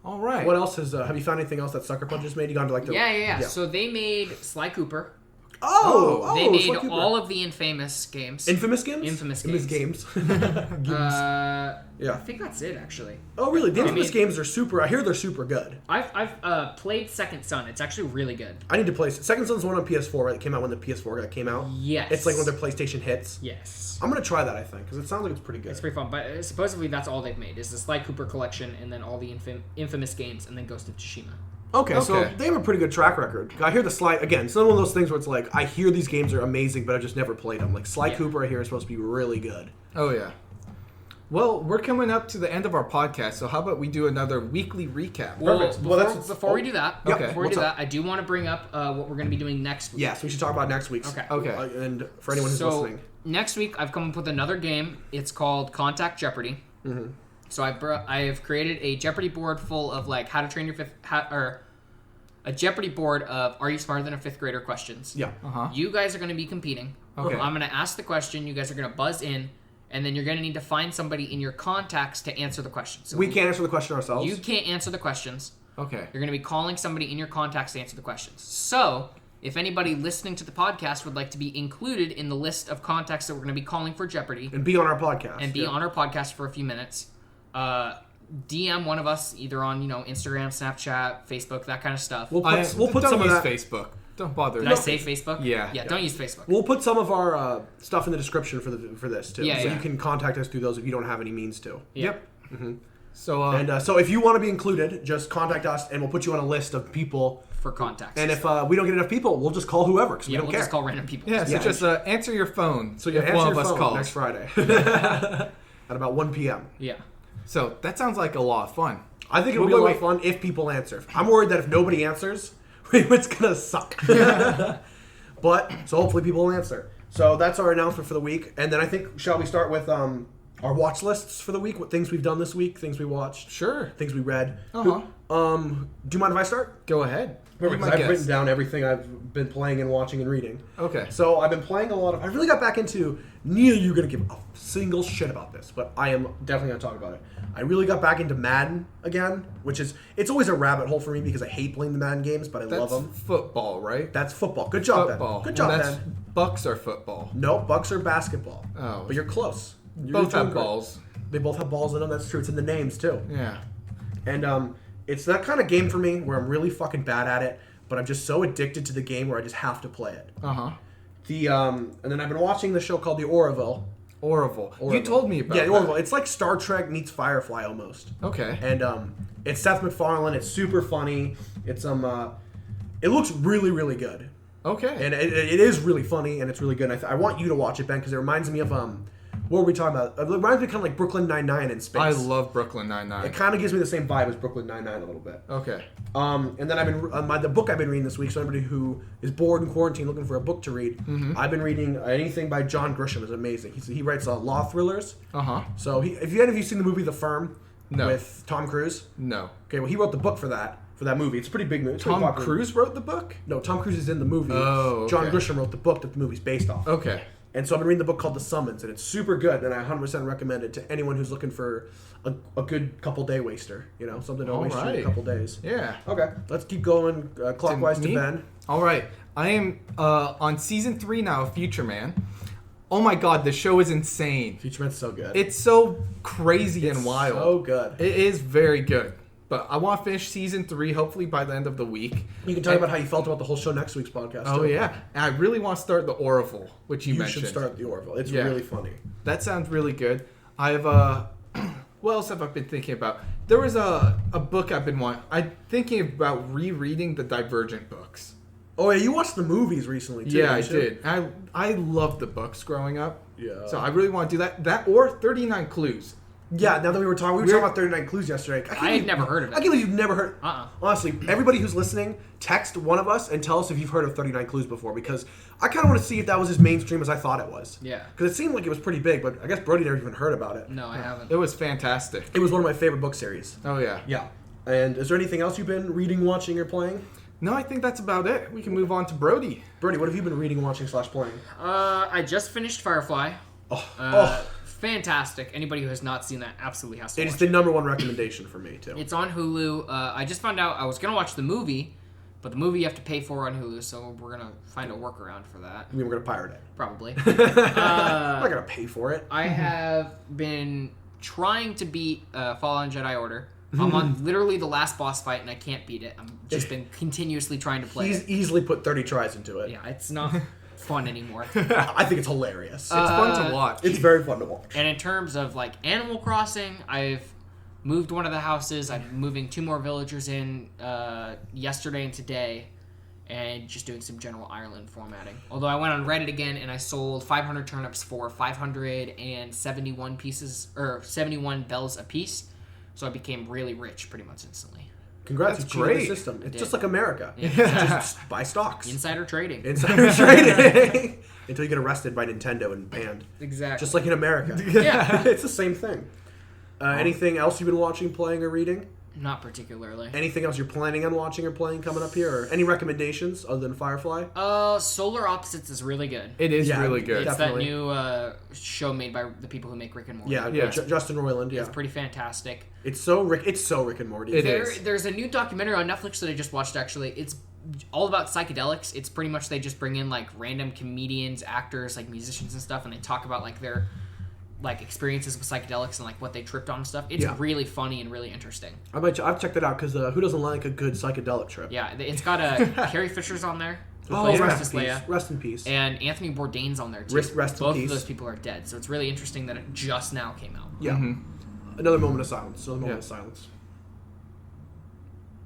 All right. What else have you found anything else that Sucker Punch has made? You gone to like the... Yeah. So they made Sly Cooper. They made all of the Infamous games. Infamous games? Infamous games. I think that's it, actually. Oh, really? The Infamous games are super... I hear they're super good. I've played Second Son. It's actually really good. I need to play... Second Son's one on PS4, right? It came out when the PS4 came out. Yes. It's like one of their PlayStation hits. Yes. I'm going to try that, I think, because it sounds like it's pretty good. It's pretty fun, but supposedly that's all they've made, is the Sly Cooper collection, and then all the Infamous games, and then Ghost of Tsushima. Okay, so they have a pretty good track record. I hear the Sly... Again, it's one of those things where it's like, I hear these games are amazing, but I've just never played them. Like, Sly Cooper, I hear, is supposed to be really good. Oh, yeah. Well, we're coming up to the end of our podcast, so how about we do another weekly recap? Perfect. Before we do that, I do want to bring up what we're going to be doing next week. Yes, we should talk about next week's. Okay. And for anyone who's listening. Next week, I've come up with another game. It's called Contact Jeopardy. Mm-hmm. So I have created a Jeopardy board full of like how to train your a Jeopardy board of Are You Smarter Than a Fifth Grader questions. Yeah. You guys are going to be competing. Okay. I'm going to ask the question. You guys are going to buzz in. And then you're going to need to find somebody in your contacts to answer the question. So we can't answer the question ourselves? You can't answer the questions. Okay. You're going to be calling somebody in your contacts to answer the questions. So, if anybody listening to the podcast would like to be included in the list of contacts that we're going to be calling for Jeopardy. And be on our podcast. And be on our podcast for a few minutes. DM one of us, either on, Instagram, Snapchat, Facebook, that kind of stuff. We'll put some of that... Facebook. Don't bother. Did I say Facebook? Yeah. Don't use Facebook. We'll put some of our stuff in the description for this too. Yeah, so you can contact us through those if you don't have any means to. Yep. Mm-hmm. So so if you want to be included, just contact us and we'll put you on a list of people for contacts. And if we don't get enough people, we'll just call whoever because we don't care. Just call random people. Yeah. So just answer your phone. So answer one your of us phone calls next Friday at about 1 p.m. Yeah. So that sounds like a lot of fun. I think it'll be a lot of fun if people answer. I'm worried that if nobody answers, it's gonna suck. But so hopefully people will answer. So that's our announcement for the week. And then I think shall we start with our watch lists for the week? What things we've done this week? Things we watched? Sure. Things we read. Uh-huh. Do you mind if I start? Go ahead. Perfect. I've written down everything I've been playing and watching and reading. Okay. So I've been playing a lot of... I really got back into... Neither of you are going to give a single shit about this, but I am definitely going to talk about it. I really got back into Madden again, which is... It's always a rabbit hole for me because I hate playing the Madden games, but I love them. That's football, right? That's football. Good job, football. Ben. Good job, Ben. Bucks are football. No, Bucks are basketball. Oh. But you're close. Both have balls. They both have balls in them. That's true. It's in the names, too. Yeah. And it's that kind of game for me where I'm really fucking bad at it, but I'm just so addicted to the game where I just have to play it. Uh-huh. And then I've been watching the show called The Orville. Orville. You told me about it. Yeah, Orville. It's like Star Trek meets Firefly almost. Okay. And it's Seth MacFarlane. It's super funny. It's it looks really, really good. Okay. And it is really funny and it's really good. And I want you to watch it, Ben, because it reminds me of what were we talking about? It reminds me kind of like Brooklyn Nine-Nine in space. I love Brooklyn Nine-Nine. It kind of gives me the same vibe as Brooklyn Nine-Nine a little bit. Okay. And then I've been the book I've been reading this week. So anybody who is bored in quarantine looking for a book to read, I've been reading anything by John Grisham. Is amazing. He writes law thrillers. So if any of you seen the movie The Firm with Tom Cruise? No. Okay, well he wrote the book for that movie. It's a pretty big movie. Tom Cruise wrote the book? No, Tom Cruise is in the movie. Oh, okay. John Grisham wrote the book that the movie's based off. Okay. And so I've been reading the book called The Summons, and it's super good, and I 100% recommend it to anyone who's looking for a good couple day waster, something to waste you in a couple days. Yeah. Okay, let's keep going clockwise to Ben. All right, I am on season 3 now of Future Man. Oh my god, the show is insane. Future Man's so good. It's so crazy and wild. So good. It is very good. But I want to finish season 3, hopefully by the end of the week. You can talk about how you felt about the whole show next week's podcast. Oh, too. yeah. And I really want to start the Orville, which you mentioned. You should start the Orville. It's really funny. That sounds really good. I have what else have I been thinking about? There was a book I've been wanting. I'm thinking about rereading the Divergent books. Oh, yeah. You watched the movies recently, too. Yeah, I did. I loved the books growing up. Yeah. So I really want to do that. That or 39 Clues. Yeah, now that we were talking about 39 Clues yesterday. I had never heard of it. I can't believe you've never heard. Honestly, everybody who's listening, text one of us and tell us if you've heard of 39 Clues before, because I kind of want to see if that was as mainstream as I thought it was. Yeah. Because it seemed like it was pretty big, but I guess Brody never even heard about it. No, I haven't. It was fantastic. It was one of my favorite book series. Oh, yeah. Yeah. And is there anything else you've been reading, watching, or playing? No, I think that's about it. We can move on to Brody. Brody, what have you been reading, watching, / playing? I just finished Firefly. Fantastic. Anybody who has not seen that absolutely has to watch it. It's the number one recommendation for me, too. It's on Hulu. I just found out I was going to watch the movie, but the movie you have to pay for on Hulu, so we're going to find a workaround for that. I mean, we're going to pirate it. Probably. I'm not going to pay for it. I have been trying to beat Fallen Jedi Order. I'm on literally the last boss fight, and I can't beat it. I've just been continuously trying to play it. He's easily put 30 tries into it. Yeah, it's not fun anymore. I think it's hilarious. It's fun to watch. It's very fun to watch. And in terms of like Animal Crossing, I've moved one of the houses. I'm moving 2 more villagers in yesterday and today, and just doing some general Ireland formatting. Although I went on Reddit again and I sold 500 turnips for 571 pieces or 71 bells a piece. So I became really rich pretty much instantly. Congrats, That's you cheated great. the system. It's just like America. Yeah. Just buy stocks. Insider trading. Insider trading. Until you get arrested by Nintendo and banned. Exactly. Just like in America. Yeah. It's the same thing. Anything else you've been watching, playing, or reading? Not particularly. Anything else you're planning on watching or playing coming up here? Or any recommendations other than Firefly? Solar Opposites is really good. It is really good. It's Definitely. that new show made by the people who make Rick and Morty. Yeah. Justin Roiland, yeah. It's pretty fantastic. It's so Rick and Morty. It is. There's a new documentary on Netflix that I just watched, actually. It's all about psychedelics. It's pretty much they just bring in, like, random comedians, actors, like, musicians and stuff, and they talk about, like, their like experiences with psychedelics and like what they tripped on and stuff. It's really funny and really interesting. I've checked it out because who doesn't like a good psychedelic trip? Yeah, it's got Carrie Fisher's on there. Rest in peace. And Anthony Bourdain's on there too. Rest in peace. Both of those people are dead, so it's really interesting that it just now came out. Yeah. Another moment of silence.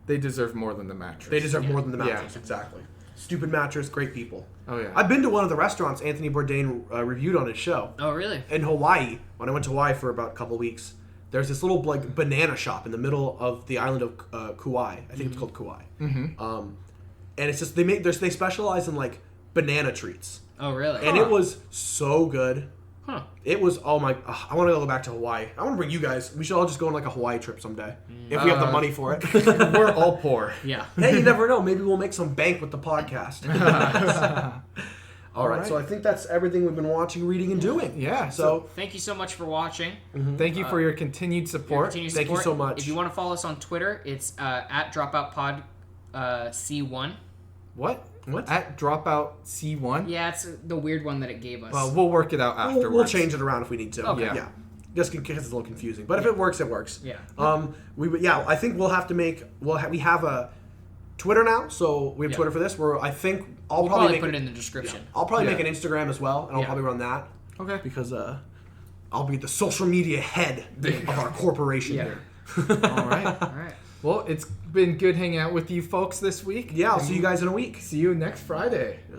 They deserve more than the mattress. They deserve more than the mattress, exactly. Stupid mattress, great people. Oh, yeah. I've been to one of the restaurants Anthony Bourdain reviewed on his show. Oh, really? In Hawaii, when I went to Hawaii for about a couple of weeks, there's this little like banana shop in the middle of the island of Kauai. I think it's called Kauai. And it's just they specialize in like banana treats. Oh, really? And it was so good. Huh. It was, I want to go back to Hawaii. I want to bring you guys. We should all just go on like a Hawaii trip someday. If we have the money for it. We're all poor. Yeah. Hey, you never know. Maybe we'll make some bank with the podcast. All right. So I think that's everything we've been watching, reading, and doing. Yeah. So thank you so much for watching. Thank you for your continued support. Thank you so much. If you want to follow us on Twitter, it's at DropoutPod C1. What? At Dropout C1? Yeah, it's the weird one that it gave us. Well, we'll work it out afterwards. We'll change it around if we need to. Okay. Yeah. Just in case it's a little confusing. But if it works, it works. Yeah. I think we'll have to make... we have a Twitter now, so we have Twitter for this. I think I'll probably put it in the description. Yeah, I'll probably make an Instagram as well, and I'll probably run that. Okay. Because I'll be the social media head of our corporation here. All right. Well, it's been good hanging out with you folks this week. Yeah, I'll see you guys in a week. See you next Friday. Yeah.